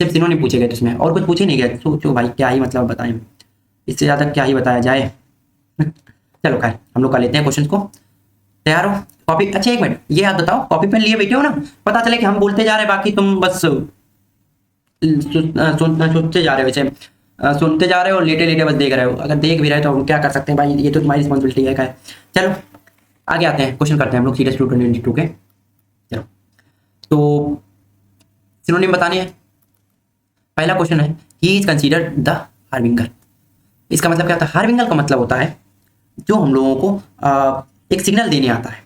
सिर्फ सिनोनिम पूछे गए, तो उसमें और कुछ पूछे नहीं गया। सोचो भाई क्या ही मतलब बताएं, इससे ज़्यादा क्या ही बताया जाए। चलो खैर, हम लोग कर लेते हैं क्वेश्चन को। तैयार हो? कॉपी, अच्छा एक मिनट, ये याद बताओ, कॉपी पेन लिए बैठे हो ना? पता चले कि हम बोलते जा रहे हैं, बाकी तुम बस सोचते जा रहे हो, वैसे सुनते जा रहे हो और लेटे लेटे बस देख रहे हो। अगर देख भी रहे हो तो हम क्या कर सकते हैं भाई, ये तो तुम्हारी रिस्पॉन्सिबिलिटी है। क्या है, चलो आगे आते हैं, क्वेश्चन करते हैं हम लोग सीरियस 222 के। चलो, तो सिनोनिम बताने हैं। पहला क्वेश्चन है, he is considered the harbinger. इसका मतलब क्या होता है? हार्बिंगर का मतलब होता है जो हम लोगों को एक सिग्नल देने आता है।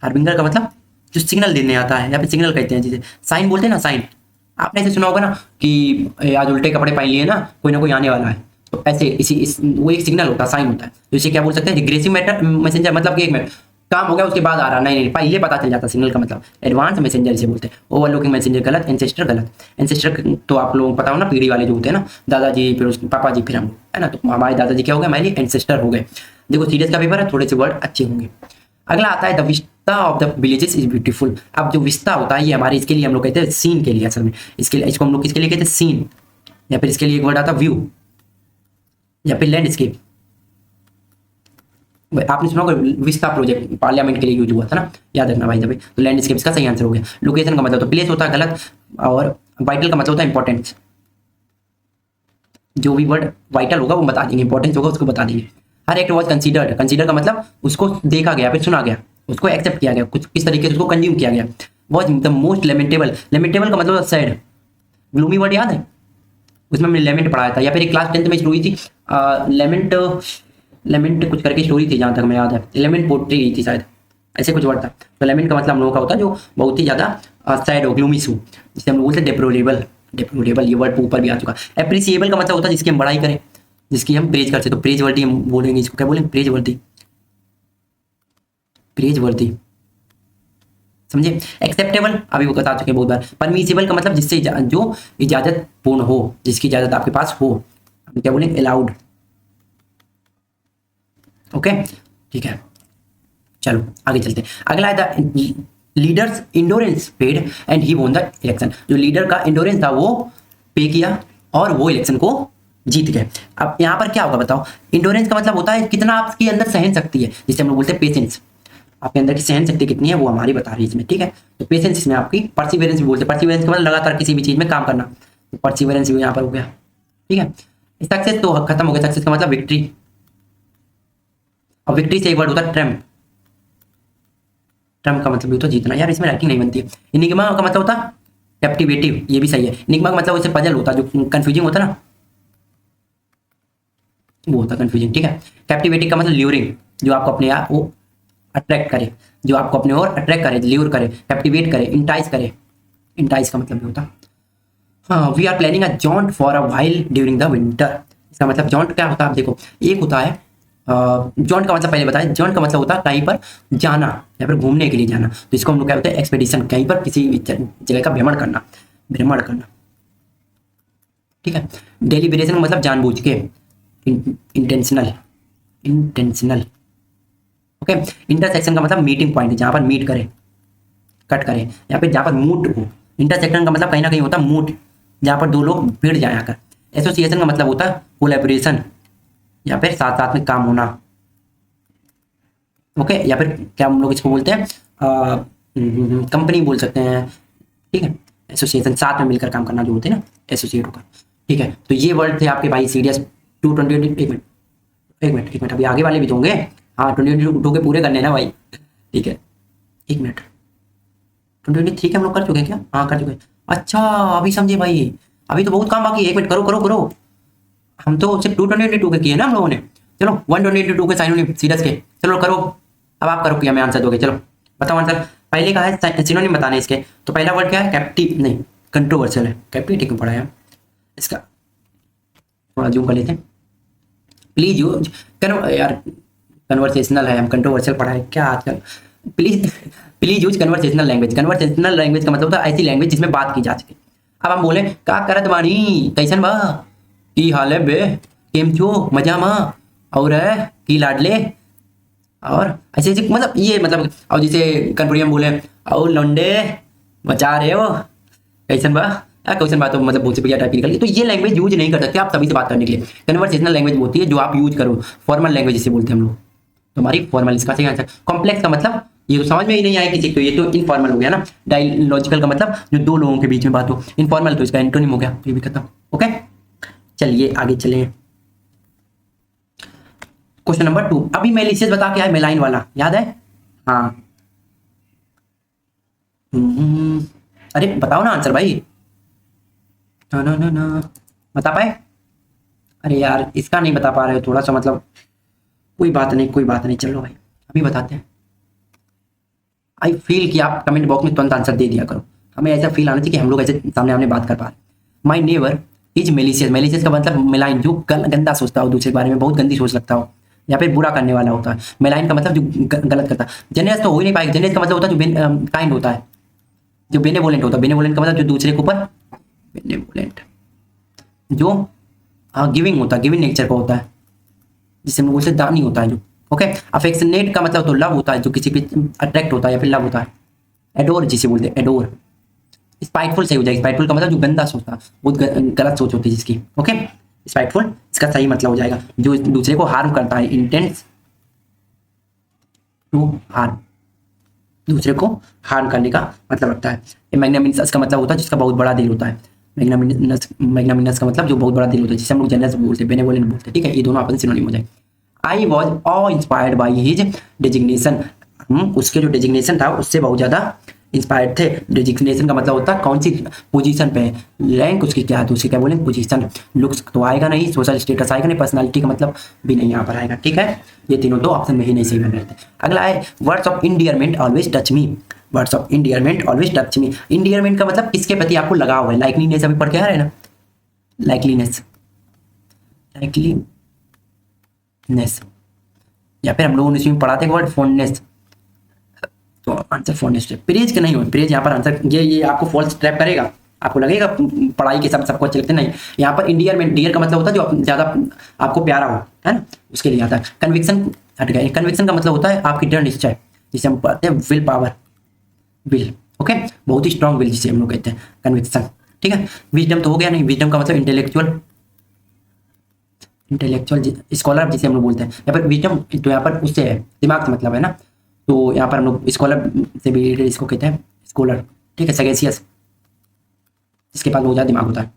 हार्बिंगर का मतलब जो सिग्नल देने आता है, या फिर सिग्नल कहते हैं, जिसे साइन बोलते हैं ना, साइन। आपने ऐसे सुना होगा ना कि आज उल्टे कपड़े पहन लिए ना, कोई ना कोई आने वाला है, तो ऐसे वो एक सिग्नल होता है, साइन होता है। तो इसे क्या बोल सकते हैं? रिग्रेसिव मैसेंजर, मतलब कि एक मिनट काम हो गया उसके बाद आ रहा, नहीं पहले पता चल जाता सिग्नल का मतलब। एडवांस मैसेंजर इसे बोलते हैं। ओवरलुकिंग मैसेंजर गलत, एंसेस्टर गलत। एंसेस्टर तो आप लोगों को पता हो ना, पीढ़ी वाले जो होते हैं ना, दादाजी, फिर उसके पापा जी, फिर हम, है ना। तो हमारे दादाजी क्या हो गए, हमारे एंसेस्टर हो गए। देखो सीरियस का पेपर है, थोड़े से वर्ड अच्छे होंगे। अगला आता है the vista of the villages is beautiful. अब जो विस्ता होता है ये हमारे इसके लिए हम लोग कहते हैं सीन के लिए, असल में इसके लिए, इसको हम लोग किसके लिए कहते हैं, सीन, या फिर इसके लिए एक वर्ड आता है व्यू, या फिर लैंडस्केप। आपने सुना होगा विस्ता प्रोजेक्ट पार्लियामेंट के लिए यूज हुआ था ना, याद रखना भाई। तभी तो लैंडस्केप इसका सही आंसर हो गया। लोकेशन का मतलब तो प्लेस होता है गलत, और वाइटल का मतलब होता है इंपॉर्टेंस। जो भी वर्ड वाइटल होगा वो बता देंगे, इंपॉर्टेंस होगा उसको बता देंगे। हर एक्ट वॉज कंसीडर्ड, कंसीडर का मतलब उसको देखा गया, फिर सुना गया, उसको एक्सेप्ट किया गया, कुछ किस तरीके से उसको कंज्यूम किया गया। वॉज द मोस्ट लेमेंटेबल, लेमेंटेबल का मतलब सैड। ग्लूमी वर्ड याद है, उसमें हमने लेमेंट पढ़ाया था, या फिर एक क्लास 10th में स्टोरी थी लेमेंट, लेमेंट कुछ करके स्टोरी थी जहाँ तक मैं याद है, लेमेंट पोट्री थी शायद, ऐसे कुछ वर्ड था। तो लेमेंट का मतलब हम लोगों का होता है जो बहुत ही ज़्यादा सैड हो, ग्लूमी सू, जिसे हम लोग बोलते हैं डेप्लोरेबल। डेप्लोरेबल ये वर्ड ऊपर भी आ चुका। एप्रिसिएबल का मतलब होता है जिसकी हम बड़ाई करें, जिसकी हम प्रेज करते, तो प्रेज वर्दी हम बोलेंगे इसको, क्या बोलेंगे, प्रेज वर्दी, प्रेज वर्दी, समझे। एक्सेप्टेबल अभी वो बता चुके बहुत बार। परमिसिबल का मतलब जिससे जो इजाजत पूर्ण हो, जिसकी इजाजत आपके पास हो, हम क्या बोलेंगे, अलाउड। ओके ठीक है, चलो आगे चलते हैं। अगला है the leaders endurance paid and he won the election. जो लीडर का इंडोरेंस था वो पे किया और वो इलेक्शन को जीत गए। अब यहाँ पर क्या होगा बताओ, इंडोरेंस का मतलब होता है कितना आपके अंदर सहन शक्ति है, जिसे हम लोग बोलते हैं पेशेंस। आपके अंदर की सहन शक्ति कितनी है वो हमारी बता रही है इसमें, ठीक है। तो पेशेंस इसमें आपकी, परसिवेरेंस भी बोलते हैं, परसिवेरेंस का मतलब लगातार किसी भी चीज में काम करना, तो परसिवेरेंस भी यहाँ पर हो गया, ठीक है। सक्सेस तो खत्म हो गया, सक्सेस का मतलब विक्ट्री, और विक्ट्री से एक वर्ड होता है ट्रम्प। ट्रम्प का मतलब भी होता है जीतना, यार इसमें राइटिंग नहीं बनती है। इनिग्मा का मतलब होता है कैप्टिवेटिव, ये भी सही है। इनिग्मा का मतलब उससे पजल होता है, जो कंफ्यूजिंग होता है ना, वो होता है कंफ्यूजिंग, ठीक है। कैप्टिवेटिव का मतलब ल्यूरिंग, जो आपको अपने आप वो अट्रैक्ट करे, जो आपको अपने ओर अट्रैक्ट करे, ल्यूर करे, कैप्टिवेट करे, इंटाइज करे। इंटाइज का मतलब भी होता है। हाँ, we are planning a jaunt for a while during the winter. इसका मतलब जॉन्ट क्या होता है, आप देखो, एक होता है जॉन्ट का मतलब पहले बताया, जॉन्ट का मतलब होता है कहीं पर जाना या फिर घूमने के लिए जाना, तो इसको हम लोग क्या होता है, एक्सपेडिशन, कहीं पर किसी जगह का भ्रमण करना, भ्रमण करना, ठीक है। डेलिब्रेशन का मतलब जानबूझ के, इंटेंशनल, इंटेंशनल, ओके। इंटरसेक्शन का मतलब मीटिंग पॉइंट, जहाँ पर मीट करे, कट करे, या फिर जहाँ पर मूड हो। इंटरसेक्शन का मतलब कहीं ना कहीं होता है मूड, जहाँ पर दो लोग भिड़ जाए आकर। एसोसिएशन का मतलब होता है कोलैबोरेशन, या फिर साथ साथ में काम होना, ओके। या फिर क्या हम लोग इसको बोलते हैं, कंपनी बोल सकते हैं, ठीक है। एसोसिएशन साथ में मिलकर काम करना जो होते हैं ना, एसोसिएट होकर, ठीक है। तो ये वर्ड थे आपके भाई सीरियस 220। एक मिनट एक मिनट एक मिनट, अभी आगे वाले भी तो होंगे। हाँ 22 के पूरे करने हैं ना भाई, ठीक है। एक मिनट, 23 के हम लोग कर चुके हैं क्या? हाँ कर चुके हैं। अच्छा अभी समझे भाई, अभी तो बहुत काम बाकी है। एक मिनट, करो करो करो, हम तो सिर्फ 222 के किए ना हम लोगों ने। चलो 122 के साइनोनिम सीरियस के, चलो करो। अब आप करो, किया मैं आंसर दोगे, चलो बताओ आंसर। पहले का है सिनोनिम बताने इसके, तो पहला वर्ड क्या है, कैप्टिव नहीं कंट्रोवर्शियल है। कैप्टिविटी क्यों पढ़ा है इसका, थोड़ा जूम कर लेते हैं प्लीज। यूज यार कन्वर्सेशनल है, हम कंट्रोवर्शियल पढ़ा है क्या आजकल। Please please use conversational language. Conversational language का मतलब होता है ऐसी लैंग्वेज जिसमें बात की जा सके। अब हम बोले का करत बानी, कैसन बा, की हाल है बे, केम छो, मजा मा, और है की लाडले, और ऐसे ऐसे मतलब ये मतलब, और जैसे कन्फ्यूजन बोले और लौंडे बचा रहे हो, कैसन बा, क्वेश्चन बात तो मतलब बहुत से बढ़िया टाइप की निकल गई। तो ये लैंग्वेज यूज नहीं कर सकते आप सभी से बात करने के लिए। कन्वर्सेशनल लैंग्वेज होती है जो आप यूज करो, फॉर्मल लैंग्वेज जिसे बोलते हैं हम लोग, तो हमारी फॉर्मल इसका सही आंसर। कॉम्प्लेक्स का मतलब ये तो समझ में ही नहीं आया किसी को, ये तो इनफॉर्मल हो गया ना। डायलॉजिकल का मतलब जो दो लोगों के बीच में बात हो। इनफॉर्मल तो इसका एंटोनिम हो गया, तो ये भी खत्म। ओके चलिए आगे चलें। क्वेश्चन नंबर 2, अभी मेलिशियस बता के आए, मेलाइन वाला याद है? हाँ अरे बताओ ना आंसर भाई, ना ना ना ना बता पाए? अरे यार इसका नहीं बता पा रहे हो, थोड़ा सा मतलब, कोई बात नहीं कोई बात नहीं, चलो भाई अभी बताते हैं। आई फील कि आप कमेंट बॉक्स में तुरंत आंसर दे दिया करो, हमें ऐसा फील आना चाहिए कि हम लोग ऐसे सामने आमने बात कर पा रहे। My neighbour is malicious, malicious का मतलब मेलाइन, जो गंदा सोचता हो, दूसरे के बारे में बहुत गंदी सोच लगता हो, या फिर बुरा करने वाला होता है। मेलाइन का मतलब जो गलत करता है। जेनियस तो हो ही नहीं पाएगा, जेनियस का मतलब होता है जो काइंड होता है, जो बेनेवोलेंट होता है। बेनेवोलेंट का मतलब जो दूसरे के ऊपर, बेनेवोलेंट जो गिविंग होता है, गिविंग नेचर का होता है, जिससे हम लोग बोलते हैं दानी होता है, जो ओके, अफेक्शनेट का मतलब तो लव होता है, जो किसी पे अट्रैक्ट होता है या फिर लव होता है। एडोर जिसे बोलते हैं, एडोर। स्पाइटफुल सही हो जाएगा, स्पाइटफुल का मतलब जो गंदा सोचता, बहुत गलत सोच होती है जिसकी। ओके, स्पाइटफुल इसका सही मतलब हो जाएगा, जो दूसरे को हार्म करता है, इंटेंस टू हार्म, दूसरे को हार्म करने का मतलब रखता है। मैग्नामिनस का मतलब होता है जिसका बहुत बड़ा दिल होता है। मैग्नामिनस का मतलब जो बहुत बड़ा दिल होता है, जिसे हम लोग जनरस बोलते हैं, बेनेवोलेंट बोलते हैं। ठीक है, ये दोनों आपस में सिनोनिम हो जाए। I was awe inspired by his designation, हम उसके जो डेजिग्नेशन था उससे बहुत ज़्यादा इंस्पायर्ड थे। डेजिग्नेशन का मतलब होता है कौन सी पोजीशन पे है, रैंक उसकी क्या है, तो उसकी क्या बोलेंगे पोजीशन। लुक्स तो आएगा नहीं, सोशल स्टेटस आएगा नहीं, पर्सनालिटी का मतलब भी नहीं यहाँ पर आएगा। ठीक है, ये तीनों दो ऑप्शन में ही नहीं सही बन रहे थे। अगला है words of endearment always touch me, words of endearment always touch me. Endearment का मतलब किसके प्रति आपको लगाव है, लाइकलीनेस अभी पढ़ के आ रहे हैं ना, लाइकलीनेस, लाइकलीनेस, या फिर हम लोगों ने इसमें पढ़ा था वर्ड फोननेस, तो आंसर फोननेस है। प्रेज के नहीं हो, प्रेज यहाँ पर आंसर, ये आपको फॉल्स ट्रैप करेगा, आपको लगेगा पढ़ाई के सब सबको अच्छे लगते नहीं। यहाँ पर इंडियरमेंट, डियर का मतलब होता है जो ज़्यादा आपको प्यारा हो, है ना, उसके लिए आता है। कन्विक्शन हट गया, कन्विक्शन का मतलब होता है आपकी दृढ़ निश्चय, जिसे हम पढ़ते हैं विल पावर, विल। ओके, बहुत ही स्ट्रॉन्ग विल जिसे हम लोग कहते हैं कन्विक्शन। ठीक है, विजडम तो हो गया नहीं, विजडम का मतलब इंटेलेक्चुअल, इंटेलेक्चुअल स्कॉलर जिसे हम लोग बोलते हैं। यहाँ पर विजडम तो यहाँ पर उससे है, दिमाग से मतलब है ना, तो यहाँ पर हम लोग स्कॉलर से भी इसको कहते हैं स्कॉलर। ठीक है, सगेसियस जिसके पास बहुत ज़्यादा दिमाग होता है।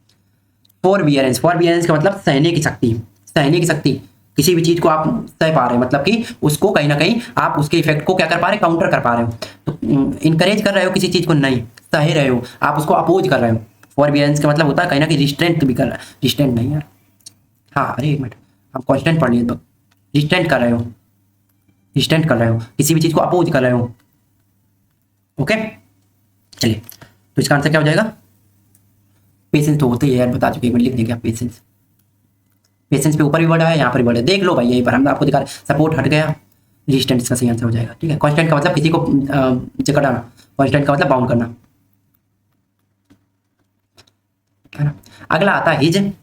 फॉरबियरेंस, फॉरबियरेंस का मतलब सहने की शक्ति, सहने की शक्ति, किसी भी चीज़ को आप सह पा रहे हैं, मतलब कि उसको कहीं ना कहीं आप उसके इफेक्ट को क्या कर पा रहे हैं, काउंटर कर पा रहे हो। तो इनकरेज कर रहे हो किसी चीज़ को, नहीं सह रहे हो, आप उसको अपोज कर रहे हो। फॉरबियरेंस का मतलब होता है कहीं ना कहीं रिस्ट्रेंट भी कर रहा है, रिस्ट्रेंट नहीं यार, हाँ अरे एक मिनट, हम कॉन्स्टेंट पढ़ लिए, रिस्ट्रेंट कर रहे हो, रिस्ट्रेंट कर रहे हो, किसी भी चीज़ को अपोज कर रहे हो। ओके, चलिए, तो इसका आंसर क्या हो जाएगा, पेशेंस तो होते ही है यार, बता चुके, एक मिनट लिख देंगे आप पेशेंस। पेशेंस पे ऊपर भी वर्ड है, यहाँ पर भी वर्ड है, देख लो भाई, यहीं पर हम आपको दिखा रहे, सपोर्ट हट गया, रेजिस्टेंस इसका सही आंसर हो जाएगा। ठीक है, कांस्टेंट का मतलब किसी को जकड़ाना, कांस्टेंट का मतलब बाउंड करना, है ना। अगला आता है his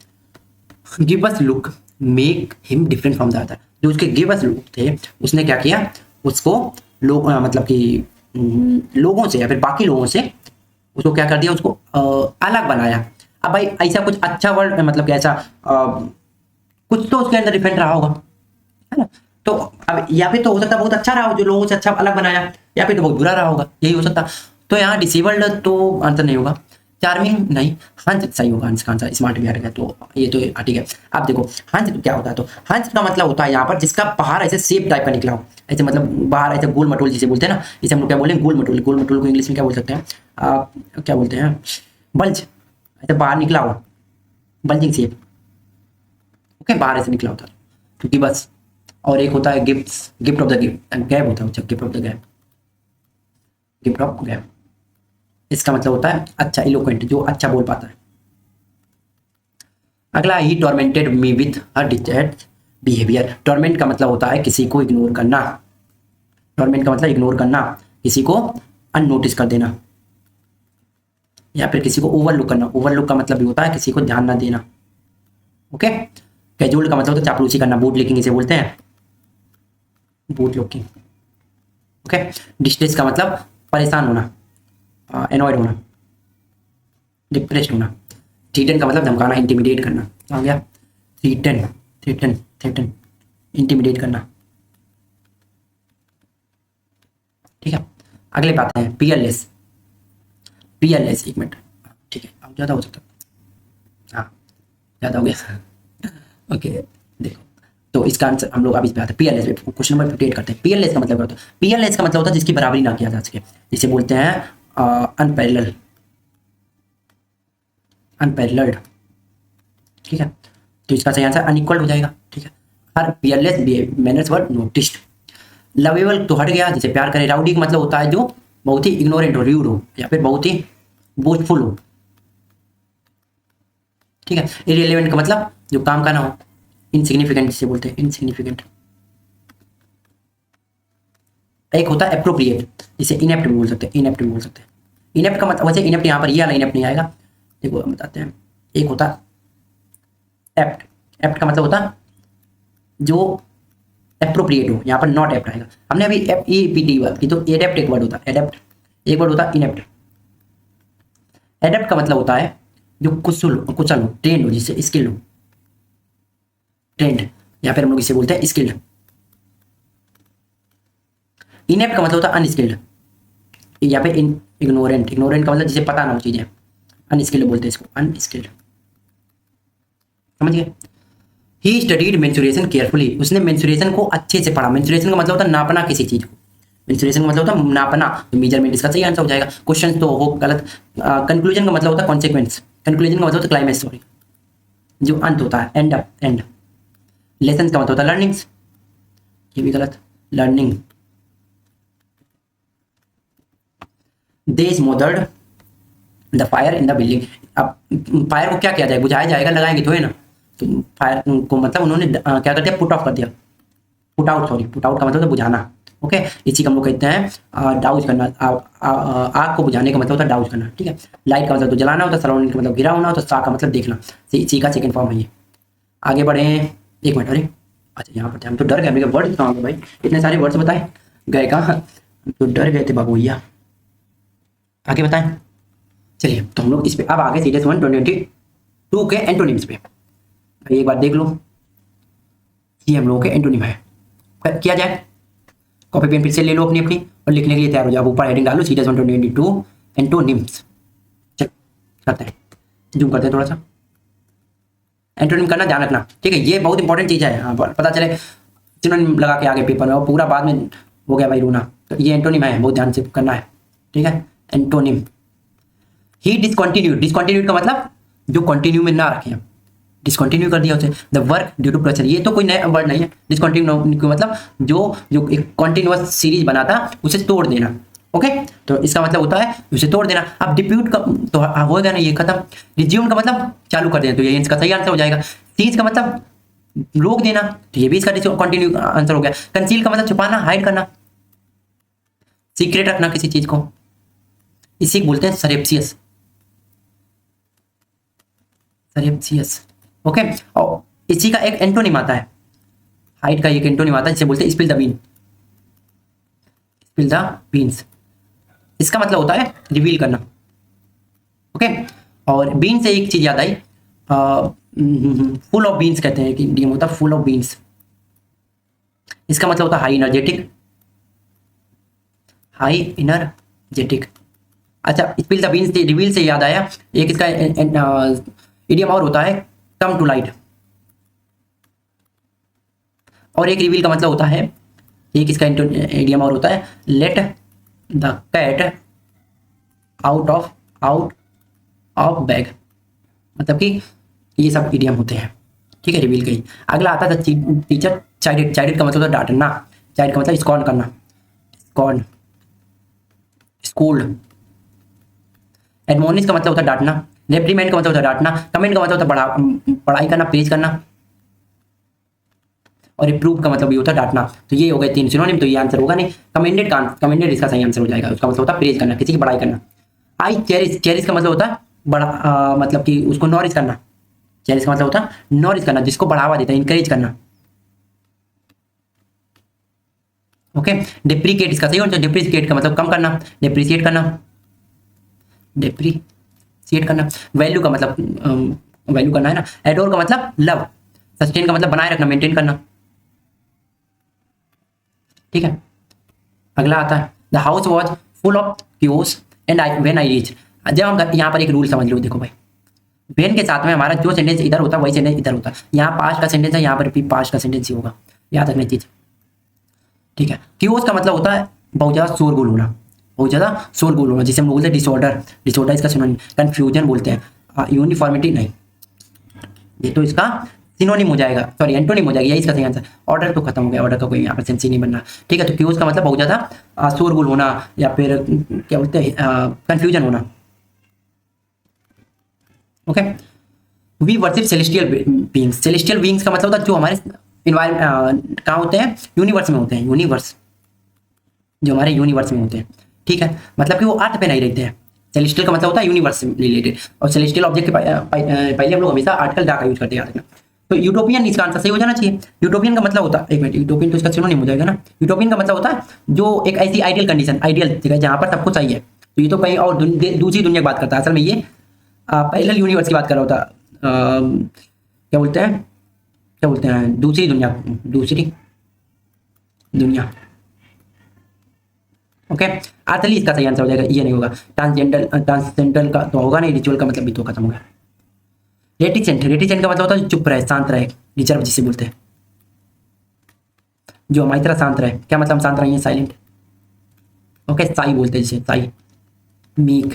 give us look make him different from the other, जो उसके गिव अस लुक थे उसने क्या किया, उसको लोग मतलब कि लोगों से या फिर बाकी लोगों से उसको क्या कर दिया, उसको अलग बनाया। अब भाई ऐसा कुछ अच्छा वर्ड मतलब कि ऐसा कुछ तो उसके अंदर डिफरेंट रहा होगा, है ना। तो अब या फिर तो हो सकता है बहुत अच्छा रहा हो जो लोगों से अच्छा अलग बनाया, या फिर तो बहुत बुरा रहा होगा, यही हो सकता। तो यहाँ डिसेबल्ड तो आंसर नहीं होगा, चार्मिंग नहीं, हंस सही होगा, हंस का आंसर, स्मार्ट भी हट गया, तो ये तो ठीक है। अब देखो हंस तो क्या होता है, तो हंस का मतलब होता है यहाँ पर जिसका बाहर ऐसे सेप टाइप का निकला हो, ऐसे मतलब बाहर ऐसे गोल मटोल जिसे बोलते हैं ना, इसे हम लोग क्या बोलेंगे, गोल मटोल। गोल मटोल को इंग्लिश में क्या बोल सकते हैं, क्या बोलते हैं, बल्ज, ऐसे बाहर निकला हो, बल्जिंग शेप। ओके, बाहर ऐसे निकला होता है, क्योंकि बस। और एक होता है gift, gift of the gift, gap होता है, gift of the gap, gift of gap, इसका मतलब होता है अच्छा, इलोक्वेंट, जो अच्छा बोल पाता है। अगला, he tormented me with her detest behaviour. Torment का मतलब होता है किसी को इग्नोर करना, टॉर्मेंट का मतलब इग्नोर करना, किसी को अननोटिस कर देना, या फिर किसी को ओवरलुक करना। ओवरलुक का मतलब भी होता है किसी को ध्यान ना देना। ओके, कैजुअल का मतलब होता है चापलूसी करना, बूट लिकिंग इसे बोलते हैं, बूट लुकिंग। ओके, डिस्ट्रेस का मतलब परेशान होना, एनॉयड होना, डिप्रेस्ड होना। थ्रीटन का मतलब धमकाना, इंटिमिडेट करना, आ गया, थ्रीटन, थ्रीटन, थ्रीटन, इंटिमिडेट करना। ठीक है, अगले बात है पियरलेस, पियरलेस, एक मिनट, ठीक है, अब ज़्यादा हो सकता है, हाँ ज़्यादा हो गया। ओके, देखो, तो इसका आंसर हम लोग अब इस पे आते हैं, पियरलेस पे क्वेश्चन नंबर 58 करते हैं। पियरलेस का मतलब क्या होता है, पियरलेस का मतलब होता है जिसकी बराबरी ना किया जा सके, जिसे बोलते हैं अनपैरेलल, अनपैरेलल्ड। ठीक है, तो इसका सही आंसर अनइक्वल हो जाएगा। ठीक है, her peerless manners were noticed. Lovable तो हट गया, जिसे प्यार करे। राउडी का मतलब होता है जो बहुत ही इग्नोरेंट हो, र्यूड हो, या फिर बहुत ही बोझफुल हो। ठीक है, इररिलेवेंट का मतलब जो काम का ना हो, इनसिग्निफिकेंट जिसे बोलते हैं, इनसिग्निफिकेंट। एक होता है एप्रोप्रिएट, जिसे इनेप्ट भी बोल सकते हैं, इनेप्ट भी बोल सकते हैं। इनेप्ट का मतलब, वैसे इनेप्ट यहाँ पर ये वाला इनेप्ट नहीं आएगा, देखो हम बताते हैं। एक होता एप्ट, एप्ट का मतलब होता जो एप्रोप्रिएट हो, यहाँ पर नॉट एप्ट आएगा। हमने अभी FEPT बात की, तो एडेप्ट एक वर्ड होता है, एडेप्ट एक वर्ड होता है, इनेप्ट। एडेप्ट का मतलब होता है जो कुशल हो, ट्रेंड हो, जिससे स्किल्ड हो, ट्रेंड, या फिर हम लोग इसे बोलते हैं स्किल्ड। इनेप्ट का मतलब होता है अनस्किल्ड, या फिर इग्नोरेंट, इग्नोरेंट का मतलब जिसे पता ना हो चीजें, अनस्किल्ड बोलते हैं इसको, अनस्किल्ड, समझ गए। ही स्टडीड मेंसुरेशन केयरफुली, उसने मेंसुरेशन को अच्छे से पढ़ा। मेंसुरेशन का मतलब होता है नापना किसी चीज को, मेंसुरेशन का मतलब होता है नापना, तो मेजरमेंट इसका सही आंसर हो जाएगा। क्वेश्चन तो हो गलत। कंक्लूजन का मतलब होता है कॉन्सिक्वेंस, कंक्लूजन का मतलब होता है क्लाइमेक्स, सॉरी, जो अंत होता है, एंड अप, एंड। लेसन का मतलब होता है लर्निंग्स, ये भी गलत, learning. They smothered the fire in the building, अब फायर को क्या किया जाएगा, बुझाया जाएगा, लगाएंगे तो है ना, तो फायर को मतलब उन्होंने क्या कर दिया, पुट ऑफ कर दिया, put out, sorry, put out का मतलब बुझाना। ओके, इसी को हम लोग कहते हैं डाउज करना। आग को बुझाने का मतलब होता है डाउज करना, ठीक है। लाइट का मतलब तो जलाना होता है, सराउंडिंग का मतलब घिरा होना होता है, सा का मतलब देखना। इसी का सेकंड फॉर्म है ये। आगे बढ़े, एक मिनट, अरे अच्छा यहाँ पर हम तो डर गए, मेरे वर्ड कहाँ गए भाई, इतने सारे वर्ड्स बताए गए कहाँ, हम तो डर गए थे बाबू भैया। आगे बताएं, चलिए तो हम लोग इस पे अब आगे सीरीज 122 के एंटोनिम्स पे एक बार देख लो, ये हम लोगों के एंटोनिम है। किया जाए, कॉपी पेन फिर से ले लो अपनी अपनी और लिखने के लिए तैयार हो जाओ। ऊपर हेडिंग डालो सीरीज 122 एंटोनिम्स। चल करते हैं, जूम करते हैं थोड़ा सा। एंटोनिम करना ध्यान रखना, ठीक है, ये बहुत इंपॉर्टेंट चीज़ है। हाँ, पता चले सिनोनिम लगा के आगे पेपर में और पूरा बाद में हो गया भाई रोना, तो ये एंटोनिम है, बहुत ध्यान से करना है, ठीक है। एंटोनिम, ही डिसकंटिन्यूड, डिसकंटिन्यूड का मतलब जो कंटिन्यू में ना रखें, डिसकंटिन्यू कर दिया उसे। The work due to pressure, ये तो कोई नया वर्ड नहीं है। डिसकंटिन्यू का मतलब जो एक कंटिन्यूअस सीरीज बना था उसे तोड़ देना, ओके, तो इसका मतलब होता है उसे तोड़ देना। अब डिप्यूट का तो हो गया ना, ये खत्म। रिज्यूम का मतलब चालू कर देना, तो ये इसका सही आंसर हो जाएगा। सीज का मतलब रोक देना, तो ये भी इसका कंटिन्यू आंसर हो गया। कंसील का मतलब छुपाना, हाइड करना, सीक्रेट रखना किसी चीज को, इसी को बोलते हैं सरेप्सियस, सरेप्सियस, ओके। और इसी का एक एंटोनिम आता है, हाइड का एक एंटोनिम आता है जिसे बोलते हैं spill the bean, spill the beans. इसका मतलब होता है रिवील करना, ओके। और बीन से एक चीज याद आई, फुल ऑफ बीन्स कहते हैं कि इडियम होता है फुल ऑफ बीन्स। इसका मतलब होता है हाई एनर्जेटिक, हाई एनर्जेटिक। अच्छा, स्पिल द बीन्स से रिवील से याद आया, एक इसका इडियम और होता है कम टू लाइट, और एक रिवील का मतलब होता है, एक इसका इडियम और होता है let the cat out of bag, मतलब कि ये सब इडियम होते हैं, ठीक है, रिवील के ही। अगला आता था टीचर चाइल्ड, चाइल्ड का मतलब होता है डांटना, चाइल्ड का मतलब स्कॉर्न करना, स्कॉर्न, स्कूल्ड। एडमोनिश का मतलब होता है डांटना, रेप्रीमेंट का मतलब होता है डांटना, कमेंट का मतलब होता है पढ़ाई करना, प्रेज करना, और रिप्रूव का मतलब ये होता है डांटना। तो ये हो गए 3 सिनोनिम, तो ये आंसर होगा नहीं। कमेंडेड का, कमेंडेड इसका सही आंसर हो जाएगा, उसका मतलब होता है प्रेज करना, किसी की बड़ाई करना। आई चेरिश, चेरिश का मतलब होता है बड़ा, मतलब कि उसको नॉरिश करना, चेरिश का मतलब होता है नॉरिश करना, जिसको बढ़ावा देता है, इंकरेज करना, ओके। डिप्रिकेट इसका सही होता है, डिप्रिसिएट का मतलब कम करना, डिप्रिसिएट करना, डिप्रिसिएट करना। वैल्यू का मतलब वैल्यू करना है ना। एडोर का मतलब लव, सस्टेन का मतलब बनाए रखना, मेंटेन करना, ठीक है। अगला आता है the house was full of queues and when I reach. जब हम यहाँ पर एक रूल समझ लो, देखो भाई, व्हेन के साथ में हमारा जो सेंटेंस इधर होता है वही सेंटेंस इधर होता है। यहाँ पास्ट का सेंटेंस है, यहाँ पर भी पास्ट का सेंटेंस ही होगा, याद रखने चीज, ठीक है। क्यूस का मतलब होता है बहुत ज़्यादा शोरगुल होना, बहुत ज़्यादा शोरगुल होना, जिसे हम बोलते हैं डिसऑर्डर, डिसऑर्डर इसका सिनोनिम। कंफ्यूजन बोलते हैं, यूनिफॉर्मिटी नहीं, ये तो इसका सिनोनिम हो जाएगा, सॉरी एंटोनिम हो जाएगा, यही इसका सही आंसर। ऑर्डर तो खत्म हो गया, ऑर्डर का कोई यहाँ पर सेंस ही नहीं बनना, ठीक है। तो क्यूज का मतलब बहुत ज़्यादा शोरगुल होना, या फिर क्या बोलते हैं कंफ्यूजन होना, okay. We worship celestial beings, celestial beings का मतलब होता है जो हमारे इन्वायरमेंट कहाँ होते हैं, यूनिवर्स में होते हैं, यूनिवर्स, जो हमारे यूनिवर्स में होते हैं, ठीक है। मतलब कि वो अर्थ पे नहीं रहते हैं। सेलेस्टियल का मतलब होता है यूनिवर्स से रिलेटेड, और सेलेस्टियल ऑब्जेक्ट के पहले हम लोग हमेशा आर्टिकल डा का यूज करते हैं, याद रखना। तो यूटोपियन इसका आंसर सही हो जाना चाहिए। यूटोपियन का मतलब होता है, एक मिनट, यूटोपियन तो इसका सिनोनिम हो जाएगा ना। यूटोपियन का मतलब होता है जो एक ऐसी आइडियल कंडीशन, आइडियल जगह जहाँ पर सब कुछ चाहिए। तो ये तो कहीं और दूसरी दुनिया की बात करता है, असल में ये पैरेलल यूनिवर्स की बात कर रहा होता। क्या बोलते हैं, क्या बोलते हैं, दूसरी दुनिया, दूसरी दुनिया। ओके, आर्टली इसका सही आंसर हो जाएगा, ये नहीं होगा। ट्रांसजेंडर का तो होगा नहीं, रिचुअल का मतलब भी तो खत्म हो गया। रेटिसेंट, रेटिसेंट का मतलब होता है चुप रहे, शांत रहे, रिजर्व जिसे बोलते हैं, जो हमारी तरह शांत रहे। क्या मतलब हम शांत रहे, साइलेंट। ओके, साई बोलते हैं जिसे, साई। मीक,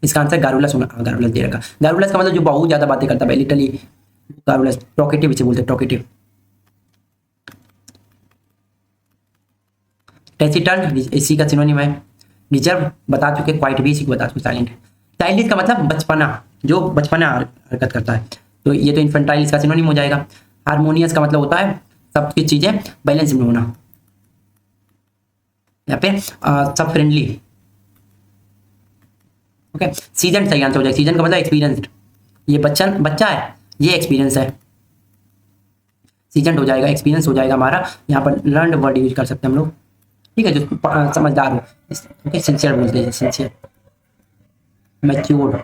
इसका आंसर गारुलस होना, गारुलस दे रखा। गारुलस का मतलब जो बहुत ज्यादा बातें करता है, लिटरली गारुलस। टॉकेटिव इसे बोलते हैं, टॉकेटिव। टेसिटर्न इसी का सिनोनिम है। रिजर्व बता चुके, क्वाइट भी इसी को बता चुके, साइलेंट। चाइल्डिश का मतलब बचपना, जो बचपना हरकत करता है, तो ये तो इन्फेंटाइल इसका सिनोनिम हो जाएगा। हारमोनियस का मतलब होता है सब की चीजें बैलेंस में होना, यहाँ पे सब फ्रेंडली। ओके, सीजन सही आंसर हो जाएगा। सीजन का मतलब एक्सपीरियंस्ड, ये बच्चा है, ये एक्सपीरियंस है, सीजन हो जाएगा, एक्सपीरियंस हो जाएगा हमारा। यहाँ पर लर्नड वर्ड यूज कर सकते हैं हम लोग, ठीक है, जो समझदार हो। ओके, सिंसियर बोलते हैं, सिंसियर। मैच्योर,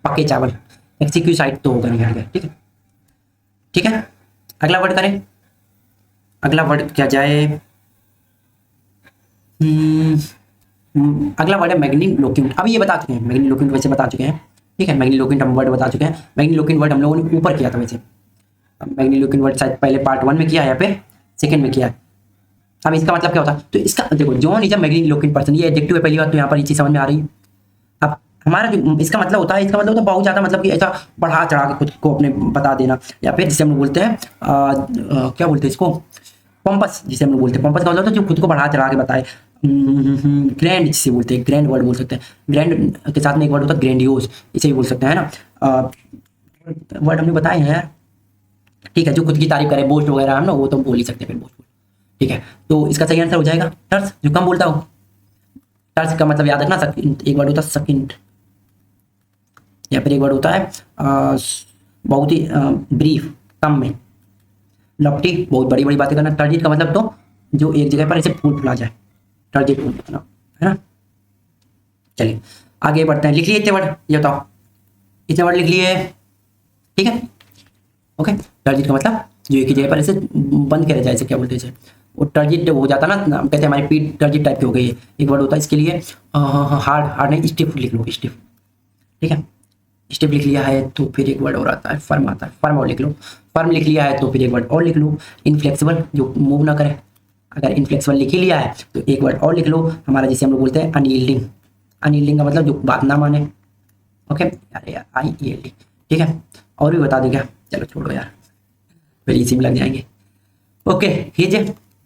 पक्के चावल। एक्सिक्यूसाइड तो होगा नहीं, ठीक है, ठीक है। अगला वर्ड करें, अगला वर्ड क्या जाए, अगला वर्ड है मैग्निलोक्विंट। अभी ये बता चुके हैं, मैग्निलोक्विंट वैसे बता चुके हैं, ठीक है। मैग्निलोक्विंट हम वर्ड बता चुके हैं। मैग्निलोक्विंट वर्ड हम लोगों ने ऊपर किया था वैसे, मैग्निलोक्विंट वर्ड शायद पहले पार्ट 1 में किया है या फिर सेकंड में किया है। अब इसका मतलब क्या होता है, तो इसका देखो, जॉन इज अ मैग्निलोक्विंट पर्सन, ये एडजेक्टिव है पहली बात, तो यहाँ पर ये चीज समझ में आ रही है। अब हमारा जो इसका मतलब होता है, इसका मतलब होता है बहुत ज्यादा, मतलब कि ऐसा बढ़ा चढ़ा के खुद को अपने बता देना, या फिर जिसे हम लोग बोलते हैं क्या बोलते हैं इसको, पंपस, जिसे हम लोग बोलते हैं। पंपस का मतलब होता है जो खुद को बढ़ा चढ़ा के बताए। ग्रैंड जिसे बोलते हैं, ग्रैंड वर्ड बोल सकते हैं। ग्रैंड के साथ में एक वर्ड होता है ग्रैंडियोस, इसे भी बोल सकते हैं ना। वर्ड हमने बताए हैं यार, ठीक है, जो खुद की तारीफ करे, बोस्ट वगैरह हम ना, वो तो बोल ही सकते हैं, फिर बोस्ट, ठीक है। तो इसका सही आंसर हो जाएगा टर्स, जो कम बोलता हो। टर्स का मतलब याद रखना, एक वर्ड होता है सकिंट, या फिर एक वर्ड होता है बहुत ही ब्रीफ, कम में। लॉफ्टी, बहुत बड़ी बड़ी बातें करना। टर्जिट का मतलब तो जो एक जगह पर ऐसे फूल फुला जाए, टर्जिट है ना। चलिए आगे बढ़ते हैं, लिख लिए इतने वर्ड, ये बताओ, इतने वर्ड लिख लिए, ठीक है। ओके, टर्जिट का मतलब जो एक ही जगह पर ऐसे बंद करे जाए, क्या बोलते हैं, वो टर्जिट हो जाता ना, हम कहते हैं हमारी पीठ टर्जिट टाइप की हो गई है। एक वर्ड होता है इसके लिए हार्ड, हार्ड नहीं, स्टिफ लिख लो, स्टिफ, ठीक है। स्टिफ लिख लिया है तो फिर एक वर्ड और आता है, फर्म आता है, फर्म और लिख लो। फर्म लिख लिया है तो फिर एक वर्ड और लिख लो, इनफ्लेक्सिबल, जो मूव ना करे। अगर इनफ्लेक्सिबल लिख ही लिया है तो एक वर्ड और लिख लो, हमारा जिसे हम लोग बोलते हैं अनयील्डिंग। अनयील्डिंग का मतलब जो बात ना माने। ओके, अरे यार IELD, ठीक है। और भी बता दो क्या, चलो छोड़ो यार, फिर इसी में लग जाएंगे। Okay, his,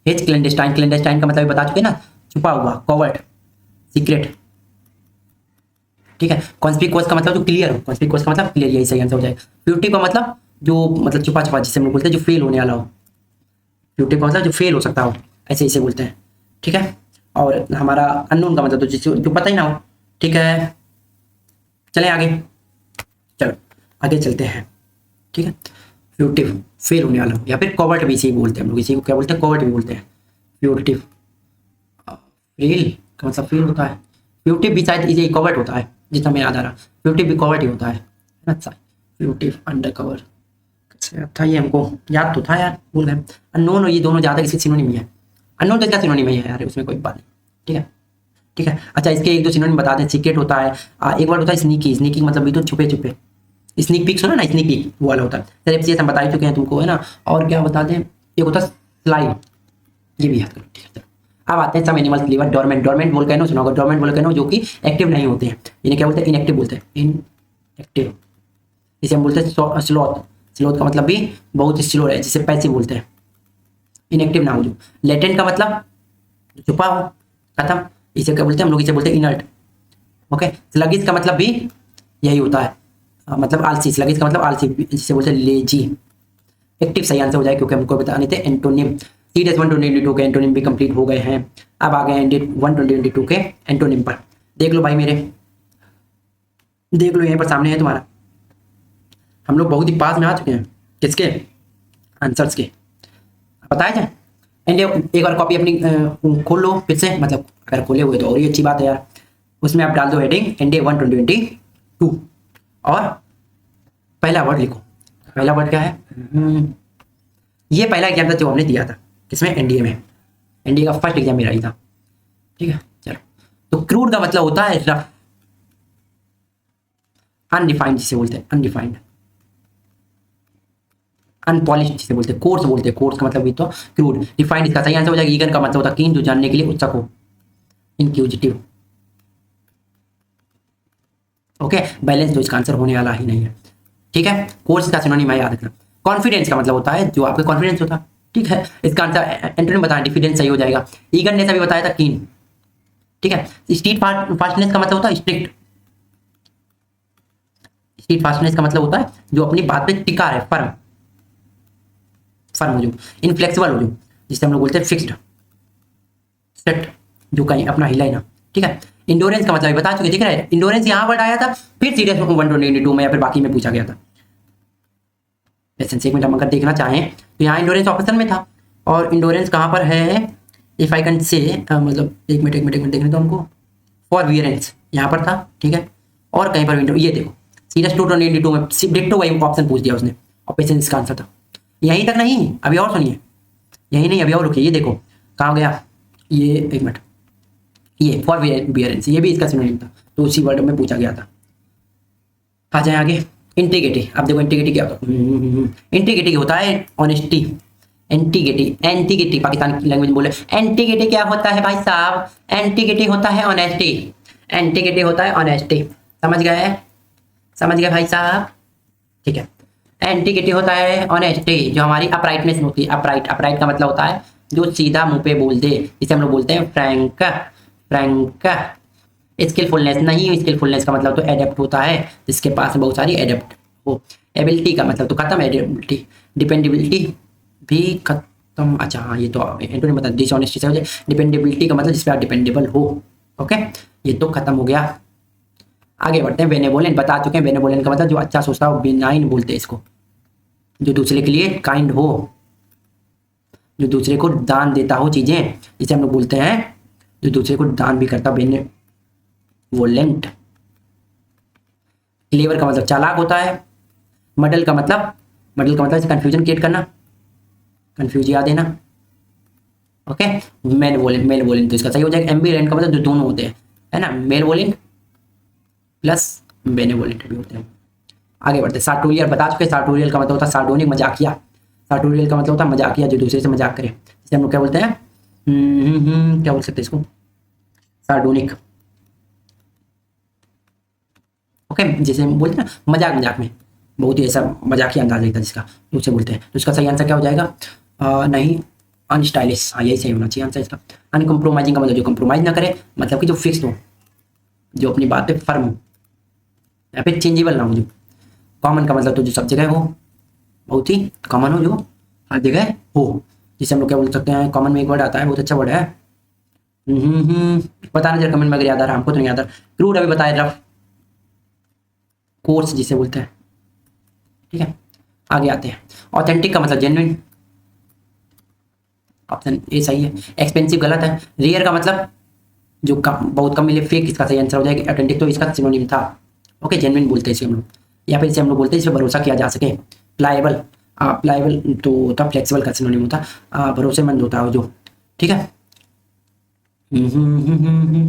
his clandestine, clandestine का मतलब बता चुके ना, छुपा हुआ, कॉवर्ट, सीक्रेट, ठीक है। कॉन्स्पिकुअस का मतलब जो क्लियर हो, कॉन्स्पिकुअस का मतलब क्लियर, यही सही आंसर हो जाएगा। फ्यूटिव का मतलब जो मतलब छुपा छुपा, जिसे हम लोग बोलते हैं जो फेल होने वाला हो। फ्यूटिव का मतलब जो फेल हो सकता हो, ऐसे इसे बोलते हैं, ठीक है। और हमारा अननोन का मतलब तो जिसे जो पता ही ना हो, ठीक है। चलें आगे, चलो आगे चलते हैं, ठीक है। फ्यूटिव, फेल होने वाला, या फिर कॉवर्ट भी इसी बोलते हैं हम लोग, इसी को क्या बोलते हैं, कॉवर्ट भी बोलते हैं। फ्यूटिव, फेल का मतलब फेल होता है। फ्यूटिव भी शायद ये कॉवर्ट होता है, जितना मैं याद आ रहा, फ्यूटिव भी कॉवर्ट ही होता है। अच्छा, फ्यूटिव, अंडर कवर था, ये हमको याद तो था यार, भूल गए। अननोन और ये दोनों ज्यादा किसी सिनोनिम है। अननोन तो इसका सिनोनिम है यार, उसमें कोई बात नहीं, ठीक है, ठीक है। अच्छा, इसके एक दो सिनोनिम बता दें। सीक्रेट होता है, एक वर्ड होता है स्नीकी, स्नीकी मतलब भी तो छुपे छुपे, स्नीक पीक सुना ना, स्नीक पीक वो वाला होता है। चलिए हम बता ही चुके हैं तुमको, है ना। और क्या बता दें, एक होता है स्लाइड, ये भी याद करो, ठीक है। अब आते हैं सम एनिमल्स के लिए। डोरमेंट, डोरमेंट वोल्केनो सुना होगा, डोरमेंट वोल्केनो जो कि एक्टिव नहीं होते हैं, इन्हें क्या बोलते हैं, इनएक्टिव बोलते हैं, इनएक्टिव। इसे हम बोलते हैं स्लोथ, स्लोथ का मतलब भी बहुत स्लो है, जिसे पैसिव बोलते हैं, इनएक्टिव ना हो जो। लेटेंट का मतलब छुपा हो, खत्म, इसे क्या बोलते हैं हम लोग, इसे बोलते हैं इनर्ट। ओके, स्लगिश का मतलब भी यही होता है, मतलब आलसी। स्लगिश का मतलब आलसी, जिसे बोलते हैं लेजी। एक्टिव सही आंसर हो जाए, क्योंकि हमको बताने थे एंटोनिम। सीरीज 122 के एंटोनिम भी कंप्लीट हो गए हैं। अब आ गए 122 के एंटोनिम पर। देख लो भाई मेरे, देख लो यहीं पर सामने है तुम्हारा। हम लोग बहुत ही पास में आ चुके हैं किसके, आंसर्स के। बताया जाए एनडीए, एक बार कॉपी अपनी खोल लो फिर से, मतलब अगर खोले हुए तो और ही अच्छी बात है यार। उसमें आप डाल दो हेडिंग एनडीए 1/2022 और पहला वर्ड लिखो। पहला वर्ड क्या है? ये पहला एग्जाम था जो हमने दिया था किसमें, एनडीए में। एनडीए का फर्स्ट एग्जाम मेरा ही था, ठीक है। चलो, तो क्रूड का मतलब होता है रफ, अनडिफाइंड जिसे बोलते हैं, अनडिफाइंड, अनपॉलिश जिसे बोलते हैं, कोर्स बोलते हैं। कोर्स का मतलब भी तो क्रूड। डिफाइंड इसका सही आंसर हो जाएगा। ईगन का मतलब होता है कीन, जो जानने के लिए उत्सुक हो, इंक्यूजिटिव। ओके, बैलेंस जो इसका आंसर होने वाला ही नहीं है, ठीक है। कोर्स का सिनोनिम है, याद रखना। कॉन्फिडेंस का मतलब होता है जो आपका कॉन्फिडेंस होता है, ठीक है। इसका आंसर एंटोनिम बताया, डिफिडेंस सही हो जाएगा। ईगरनेस अभी बताया था, कीन, ठीक है। स्ट्रीट फास्टनेस का मतलब होता है स्ट्रिक्ट। स्ट्रीट फास्टनेस का मतलब होता है जो अपनी बात पे टिका है, फर्म, फर्म हो जो, इनफ्लेक्सिबल हो जो, जिसे हम लोग बोलते हैं फिक्स्ड, सेट, जो कहीं अपना हिला ही ना, ठीक है। इंडोरेंस का मतलब बता चुके, ठीक है। इंडोरेंस यहाँ वर्ड आया था, फिर सीरियस 1/22 में या फिर बाकी में पूछा गया था। लेसन से एक मिनट हम अगर देखना चाहें तो यहाँ इंडोरेंस ऑप्शन में था, और इंडोरेंस कहाँ पर है, इफ आई कैन से, मतलब एक मिनट देखने तो हमको, फॉरवियरेंस यहाँ पर था, ठीक है। और कहीं पर विंडो, ये देखो सीरियस 2/22 में डिक्टो वही ऑप्शन पूछ दिया उसने, और पेशेंस इसका आंसर था। यहीं तक नहीं, अभी और सुनिए, यही नहीं, अभी और रुकिए, ये देखो कहाँ गया ये, एक मिनट, ये फॉरवियरेंस, ये भी इसका सिनोनिम था, तो उसी वर्ड में पूछा गया था। आ जाए आगे, इंटीग्रिटी। अब देखो इंटीग्रिटी क्या होता है। इंटीग्रिटी होता है ऑनेस्टी, एंटीग्रिटी, एंटीग्रिटी पाकिस्तान की लैंग्वेज में बोले। एंटीग्रिटी क्या होता है भाई साहब? एंटीग्रिटी होता है ऑनेस्टी, एंटीग्रिटी होता है ऑनेस्टी, समझ गए? समझ गए भाई साहब, ठीक है। एंटीग्रिटी होता है ऑनेस्टी, जो हमारी अपराइटनेस होती है। अपराइट, अपराइट का मतलब होता है जो सीधा मुंह पे बोल दे, जिसे हम लोग बोलते हैं फ्रैंक, फ्रैंक। स्किलफुलनेस नहीं, स्किलफुलनेस का मतलब तो एडेप्ट होता है, जिसके पास बहुत सारी एडेप्ट हो। एबिलिटी का मतलब तो खत्म, एडेबिलिटी। डिपेंडेबिलिटी भी खत्म। अच्छा हाँ, ये तो एंटोनिम मतलब डिसऑनेस्टी से हो जाए। डिपेंडेबिलिटी का मतलब जिस पे आप डिपेंडेबल हो, ओके, ये तो खत्म हो गया। आगे बढ़ते हैं। बेनेवोलेंट बता चुके हैं, बेनेवोलेंट का मतलब जो अच्छा सोचता हो, बिनाइन बोलते हैं इसको, जो दूसरे के लिए काइंड हो, जो दूसरे को दान देता हो चीजें, जिसे हम लोग बोलते हैं जो दूसरे को दान भी करता, बेनेवोलेंट। क्लेवर का मतलब चालाक होता है। मडल का मतलब, मडल का मतलब कंफ्यूजन क्रिएट करना, कंफ्यूज याद देना, okay. Malevolent, malevolent तो इसका सही हो जाएगा। एम्बिवेलेंट का मतलब जो दोनों होते हैं, है ना, मेल वोलेंट प्लस बेनेवोलेंट भी होते हैं। आगे बढ़ते हैं। सार्टोरियल बता चुके हैं, सार्टोरियल का मतलब होता है सार्डोनिक, मजाकिया। सार्टोरियल का मतलब होता है मजाकिया, जो दूसरे से मजाक करे, जिसे हम लोग क्या बोलते हैं, क्या बोल सकते हैं इसको, सार्डोनिक, ओके। जैसे हम बोलते हैं ना मजाक, मजाक में बहुत ही ऐसा मजाकिया अंदाज रहता है जिसका, तो उसे बोलते हैं। तो इसका सही आंसर क्या हो जाएगा? नहीं, अनस्टाइलिश, हाँ यही सही होना चाहिए आंसर इसका। अनकम्प्रोमाइजिंग का मतलब जो कंप्रोमाइज ना करे, मतलब कि जो फिक्स हो, जो अपनी बात पे फर्म हो, या फिर चेंजेबल ना हो। जो कॉमन का मतलब तो जो सब जगह हो, बहुत ही कॉमन हो, जो हर जगह हो, जिसे हम लोग क्या बोल सकते हैं, कॉमन में एक वर्ड आता है, बहुत अच्छा वर्ड है, बताना जरा कमेंट में अगर याद आ रहा, हमको तो नहीं याद आ रहा। क्रूड अभी बताया, रफ, कोर्स जिसे बोलते हैं, ठीक है। आगे आते हैं। ऑथेंटिक का मतलब जेन्युइन, ऑप्शन ए सही है। एक्सपेंसिव गलत है। रेयर का मतलब जो कम, बहुत कम मिले, फेक इसका सही आंसर हो जाएगा। ऑथेंटिक तो इसका सिनोनिम था, ओके। जेन्युइन बोलते हैं इसे हम लोग, या फिर इसे हम लोग बोलते हैं इस पर भरोसा किया जा सके। प्लायबल, प्लायबल तो होता, फ्लेक्सिबल का सिनोनिम होता, भरोसेमंद होता है जो, ठीक है।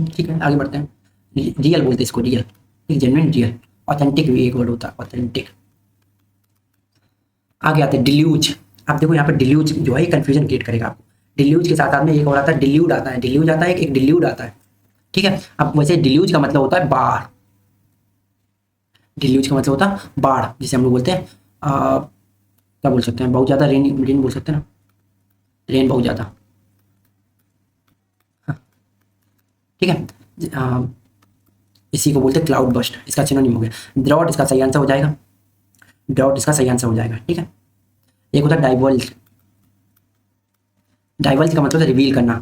ठीक है, आगे बढ़ते हैं। रियल बोलते हैं इसको, रियल, ठीक, जेन्युइन, रियल। ऑथेंटिक भी एक वर्ड होता है, ऑथेंटिक। आगे आते हैं डिल्यूज। आप देखो यहाँ पर डिल्यूज जो है कंफ्यूजन क्रिएट करेगा आपको। डिल्यूज के साथ साथ में एक और आता है डिल्यूड आता है, डिल्यूज आता है, एक डिल्यूड आता है, ठीक है। अब वैसे डिल्यूज का मतलब होता है बाढ़, डिल्यूज का मतलब होता है बाढ़, जिसे हम लोग बोलते हैं क्या बोल सकते हैं, बहुत ज़्यादा रेन, रेन बोल सकते हैं ना, रेन बहुत ज़्यादा, हाँ, ठीक है। इसी को बोलते हैं क्लाउड बस्ट, इसका सिनोनिम हो गया। ड्रॉट इसका सही आंसर हो जाएगा, ड्रॉट इसका सही आंसर हो जाएगा, ठीक है। एक होता है डाइवल्ज, डाइवल्ज का मतलब है रिवील करना,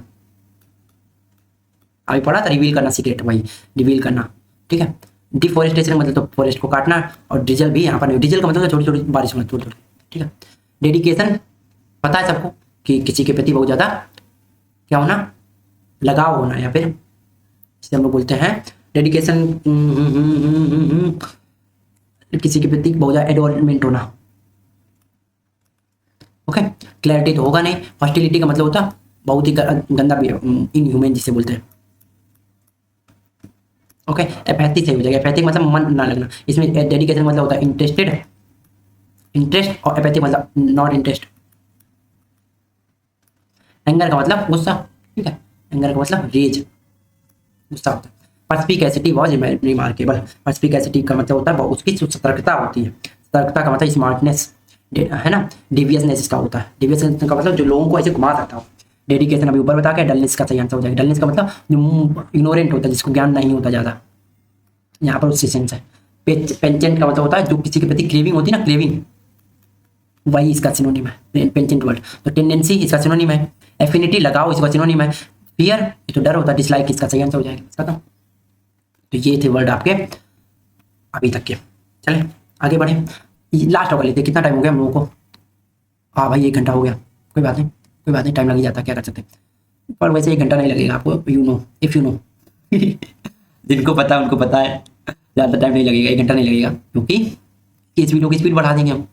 अभी पढ़ा था रिवील करना, सीक्रेट, वही रिवील करना, ठीक है। डिफोरेस्टेशन मतलब तो फॉरेस्ट को काटना, और डीजल भी यहाँ पर नहीं, डीजल का मतलब छोटी छोटी बारिश होना, थोड़ी थोड़ी, ठीक है। डेडिकेशन पता है सबको कि किसी के प्रति बहुत ज़्यादा क्या होना, लगाव होना, या फिर जिसे हम लोग बोलते हैं डेडिकेशन, किसी के प्रति बहुत ज़्यादा एडोलमेंट होना। ओके, क्लैरिटी तो होगा नहीं। हॉस्टिलिटी का मतलब होता बहुत ही गंदा भी, इनह्यूमन जिसे बोलते हैं। ओके, एपैथी सही हो जाएगा, एपैथिक मतलब मन ना लगना। इसमें डेडिकेशन मतलब होता है इंटरेस्टेड, इंटरेस्ट, और एपैथिक मतलब नॉट इंटरेस्ट। एंगर का मतलब गुस्सा, ठीक है, एंगर का मतलब रेज, गुस्सा होता है। पर्स्पिकेसिटी वॉज रिमार्केबल, पर्स्पिकेसिटी का मतलब होता है उसकी सतर्कता होती है, सतर्कता का मतलब स्मार्टनेस है ना। डेवियसनेस इसका होता है, डेवियसनेस का मतलब जो लोगों को ऐसे घुमा सकता हो। डेडिकेशन अभी ऊपर बता के, डलनेस का सही आंसर हो जाएगा। डलनेस का मतलब जो इग्नोरेंट होता है, जिसको ज्ञान नहीं होता ज़्यादा, यहाँ पर उससे सेंस है। पेंचेंट का मतलब होता है जो किसी के प्रति क्रेविंग होती है ना, क्रेविंग, वही इसका सिनोनिम है पेंचेंट वर्ड। तो टेंडेंसी इसका सिनोनिम है। एफिनिटी लगाओ इसका सिनोनिम है। फियर ये तो डर होता है, डिसलाइक इसका सही आंसर हो जाएगा। खत्म। तो ये थे वर्ड आपके अभी तक के। चले आगे बढ़े, लास्ट होगा लेते, कितना टाइम हो गया हम लोगों को? हाँ भाई 1 घंटा हो गया, कोई बात नहीं, कोई बात नहीं, टाइम लग ही जाता है, क्या कर सकते हैं। पर वैसे 1 घंटा नहीं लगेगा आपको, you know, if you know जिनको पता है उनको पता है, ज़्यादा टाइम नहीं लगेगा, 1 घंटा नहीं लगेगा, क्योंकि इस वीडियो की स्पीड बढ़ा देंगे हम,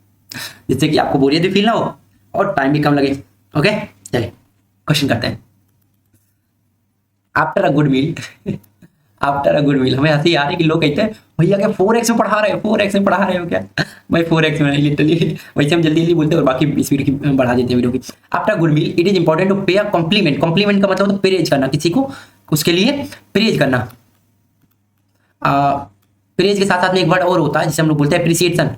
जिससे कि आपको बोरियत भी फील ना हो और टाइम भी कम लगे। ओके, चलिए क्वेश्चन करते हैं। After a good meal after a good meal, हमें हंसी आ रही कि लोग कहते हैं भैया क्या 4x में पढ़ा रहे हो, 4x में पढ़ा रहे हो क्या? भाई 4x में नहीं, लिटरली वैसे हम जल्दी जल्दी बोलते हैं और बाकी स्पीड की बढ़ा देते हैं वीडियो की। After good meal it is important to pay a complement, complement का मतलब होता है प्रेज करना किसी को, उसके लिए प्रेज करना। प्रेज के साथ साथ में एक वर्ड और होता है जिसे हम लोग बोलते हैं अप्रिसिएशन।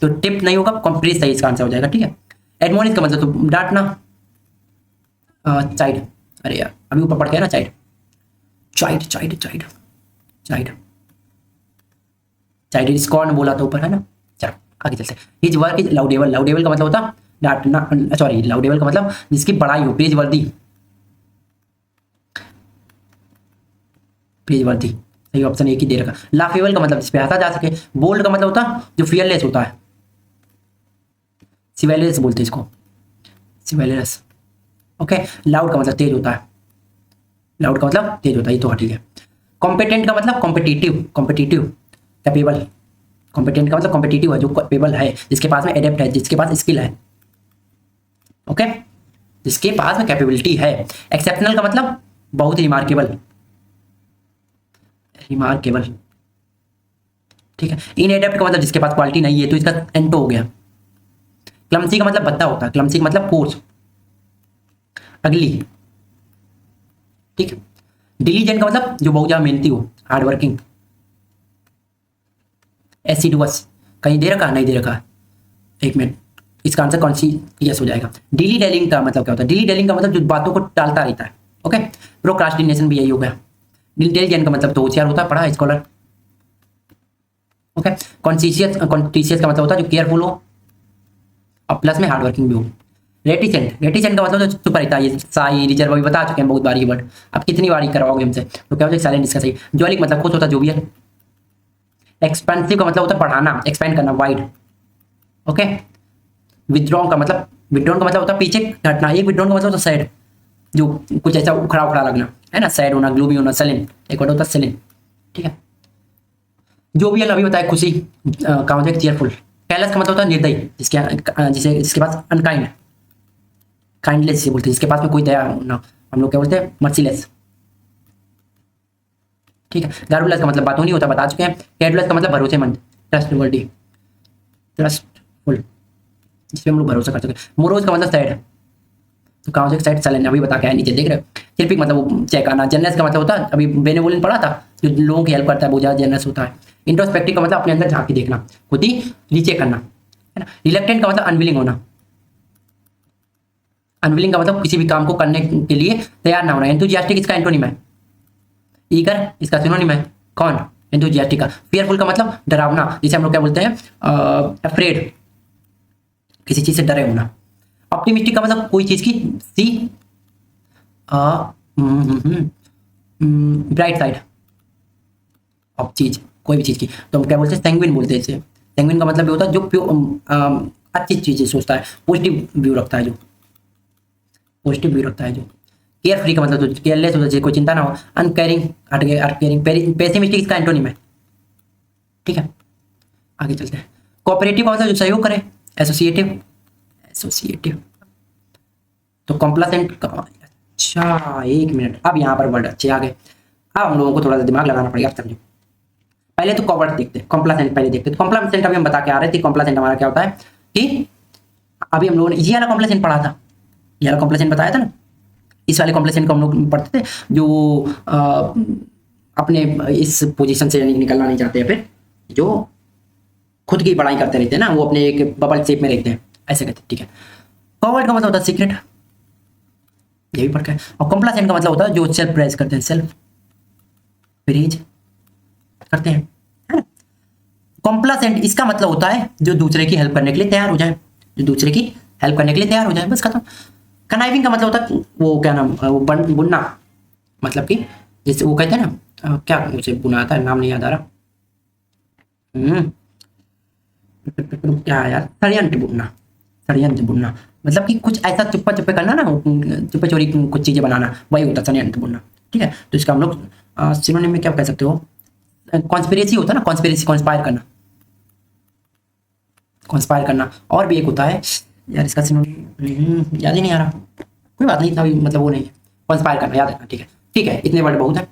तो टिप नहीं होगा, कॉम्प्रेस सही इसका आंसर हो जाएगा, ठीक है। एडमोनिश का मतलब तो डांटना, चाइड, अरे यार अभी ऊपर पढ़ के ना, child, child child child child child scorn बोला था ऊपर, है ना। चलो आगे चलते हैं। हिज वर्क इज लाउडेबल, लाउडेबल का मतलब होता डांटना, सॉरी लाउडेबल का मतलब जिसकी बड़ाई हो, प्रेज वर्दी, प्रेज वर्दी, सही ऑप्शन एक ही दे रखा। लाफेबल का मतलब जिस पे हंसा जा सके। बोल्ड का मतलब होता जो फियरलेस होता है, सिवेलियस बोलते हैं इसको, सिवेलियस। ओके, लाउड का मतलब तेज होता है, लाउड का मतलब तेज होता है, ये तो ठीक है। कॉम्पिटेंट का मतलब कॉम्पिटिटिव, कॉम्पिटिटिव, कैपेबल, कॉम्पिटेंट का मतलब कॉम्पिटिटिव है, जो कैपेबल है, जिसके पास में एडेप्ट है, जिसके पास स्किल है। ओके, जिसके पास में कैपेबिलिटी है। एक्सेप्शनल का मतलब बहुत ही रिमार्केबल, रिमार्केबल, ठीक है। इनएडेप्ट का मतलब जिसके पास क्वालिटी नहीं है, तो इसका एंटो हो गया। क्लमसी का मतलब भद्दा होता है, क्लमसी का मतलब कोर्स, अगली, ठीक है। डिलीजेंट का मतलब जो बहुत ज्यादा मेहनती हो, हार्ड वर्किंग। एसिडुअस कहीं दे रखा, नहीं दे रखा, एक मिनट, इसका आंसर कॉन्शियस हो जाएगा। डिली डेलिंग का मतलब क्या होता है? डिली डेलिंग का मतलब जो बातों को टालता रहता है। ओके, प्रोक्रास्टिनेशन भी यही हो गया। इंटेलिजेंट का मतलब तो होशियार होता है, पढ़ा स्कॉलर। ओके, कॉन्शियस, कॉन्शियस का मतलब होता है जो केयरफुल हो और प्लस में हार्ड वर्किंग भी हो। रेटिसेंट, रेटिसेंट का मतलब जो चुप रहता है, ये साई रिजर्व अभी बता चुके हैं बहुत बार ये वर्ड, आप कितनी बार करवाओगे हमसे, तो क्या हो जाएगा साइलेंट, इसका सही। जॉलिक मतलब खुश होता है, जोवियल। एक्सपेंसिव का मतलब होता है बढ़ाना, एक्सपेंड करना, वाइड। ओके, विथड्रॉन का मतलब, विथड्रॉन का मतलब होता है पीछे हटना, एक विथड्रॉन का मतलब होता है सैड, जो कुछ ऐसा उखड़ा उखड़ा लगना, है ना, सैड होना, ग्लूमी होना। सेलिन एक वर्ड होता है सेलिन, ठीक है। जोवियल अभी बताया, खुशी का मतलब चेयरफुल। कैलस का मतलब होता है निर्दयी, जिसे जिसके पास अनकाइंड, काइंडलेस जिसे बोलते हैं, जिसके पास में कोई दया ना, हम लोग क्या बोलते हैं, मर्सीलेस, ठीक है। गार्बुलस का मतलब बातों नहीं होता, बता चुके हैं। कैडुलस का मतलब भरोसेमंद, ट्रस्टवर्दी, ट्रस्टफुल, जिस पे हम लोग भरोसा कर सके। मोरोज का मतलब सैड, तो कहाँ से साइड चैलेंज अभी बता के आया, नीचे देख रहे हो। शिल्पिक मतलब वो चेक आना। जनरस का मतलब होता है, अभी बेनेवोलेंट पढ़ा था, जो लोगों की हेल्प करता है, वो ज़्यादा जनरस होता है। इंट्रोस्पेक्टिव का मतलब अपने अंदर झांक के देखना, खुद ही नीचे करना, है ना। रिलेक्टेंट का मतलब अनविलिंग होना, अनविलिंग का मतलब किसी भी काम को करने के लिए तैयार ना होना। एंथुजियास्टिक इसका एंटोनिम है, ईगर इसका सिनोनिम है, कौन, एंथुजियास्टिक का। फियरफुल का मतलब डरावना, जिसे हम लोग क्या बोलते हैं, अफ्रेड, किसी चीज से डरे होना। ऑप्टिमिस्टिक का मतलब कोई चीज की सी ब्राइट साइड ऑफ चीज, कोई भी चीज की, तो हम क्या बोलते हैं, सैंग्विन बोलते हैं इसे। सैंग्विन का मतलब ये होता है जो अच्छी चीजें सोचता है, पॉजिटिव व्यू रखता है, जो पॉजिटिव व्यू रखता है। जो केयर फ्री का मतलब जो केयरलेस होता है, कोई चिंता ना हो। अनकेयरिंग, हट गए अनकेयरिंग, पेसिमिस्टिक इसका एंटोनिम है। ठीक है, आगे चलते हैं। कोऑपरेटिव का मतलब जो सहयोग करे। एसोसिएटिव, एसोसिएटिव तो कॉम्प्लासेंट का, अच्छा एक मिनट, अब यहाँ पर वर्ड अच्छे आ गए। अब हम लोगों को थोड़ा सा दिमाग लगाना पड़ेगा, समझो। पहले तो कॉवर्ड देखते हैं, कॉम्प्लासेंट पहले देखते हैं। कॉम्प्लासेंट अभी हम बता के आ रहे थे। कॉम्प्लासेंट हमारा क्या होता है कि अभी हम लोगों ने ये वाला कॉम्प्लासेंट पढ़ा था, ये वाला कॉम्प्लासेंट बताया था ना। इस वाले कॉम्प्लासेंट को हम लोग पढ़ते थे जो अपने इस पोजीशन से निकलना नहीं चाहते, फिर जो खुद की बड़ाई करते रहते हैं ना, वो अपने एक बबल शेप में रहते हैं, ऐसे कहते हैं। ठीक है, कॉवर्ड का मतलब होता है सीक्रेट, ये भी पढ़ है। और कॉम्प्लासेंट का मतलब होता है जो सेल्फ प्रेज करते हैं, सेल्फ प्रेज करते हैं, है ना। कॉम्प्लासेंट इसका मतलब होता है जो दूसरे की हेल्प करने के लिए तैयार हो जाए, जो दूसरे की हेल्प करने के लिए तैयार हो जाए, बस खत्म। कनाइविंग का मतलब होता है वो क्या नाम, वो बुनना, मतलब कि जैसे वो कहते हैं ना, क्या मुझे बुना आता है, नाम नहीं याद आ रहा। क्या यार, षड्यंत्र बुनना, षड्यंत्र बुनना मतलब कि कुछ ऐसा चुप्पा चुप्पे करना ना, चुप्पे चोरी कुछ चीजें बनाना, वही होता है षड्यंत्र बुनना। ठीक है, तो इसका हम लोग सिनोनिम में क्या कह सकते हो, कॉन्स्पिरेसी होता है ना, कॉन्स्पिरेसी, कॉन्स्पायर करना, कॉन्स्पायर करना। और भी एक होता है यार, इसका सिनोनिम याद ही नहीं आ रहा, कोई बात नहीं, अभी मतलब वो नहीं है, कॉन्स्पायर करना याद रखना। ठीक है, ठीक है, इतने वर्ड बहुत है।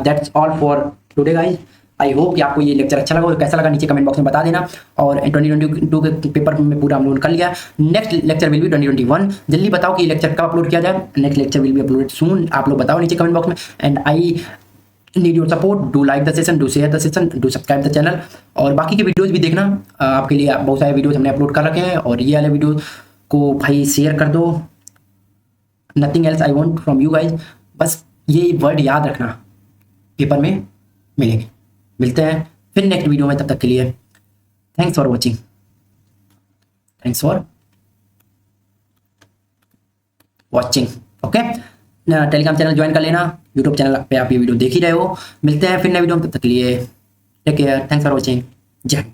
That's all for today guys. I hope कि आपको ये लेक्चर अच्छा लगा, और कैसा लगा नीचे कमेंट बॉक्स में बता देना। और 2022 के पेपर में पूरा हम लोगों ने कर लिया। Next lecture will B 2021। जल्दी बताओ कि ये लेक्चर कब अपलोड किया जाए। Next lecture will be uploaded soon. आप लोग बताओ नीचे कमेंट बॉक्स में। And I need your support, do like the session, do share the session, do subscribe the channel. और बाकी के वीडियोज भी देखना, आपके लिए बहुत सारे वीडियोज हमने अपलोड कर रखे हैं। और ये वाले वीडियो को भाई शेयर कर दो। Nothing else I want from you guys, बस ये वर्ड याद रखना, पेपर में मिलेंगे। मिलते हैं फिर नेक्स्ट वीडियो में, तब तक के लिए thanks for watching, thanks for watching. Okay, Telegram channel join कर लेना, यूट्यूब चैनल पे आप ये वीडियो देख ही रहे हो। मिलते हैं फिर नए वीडियो में, तब तक के लिए take care, thanks for watching, जय हिंद।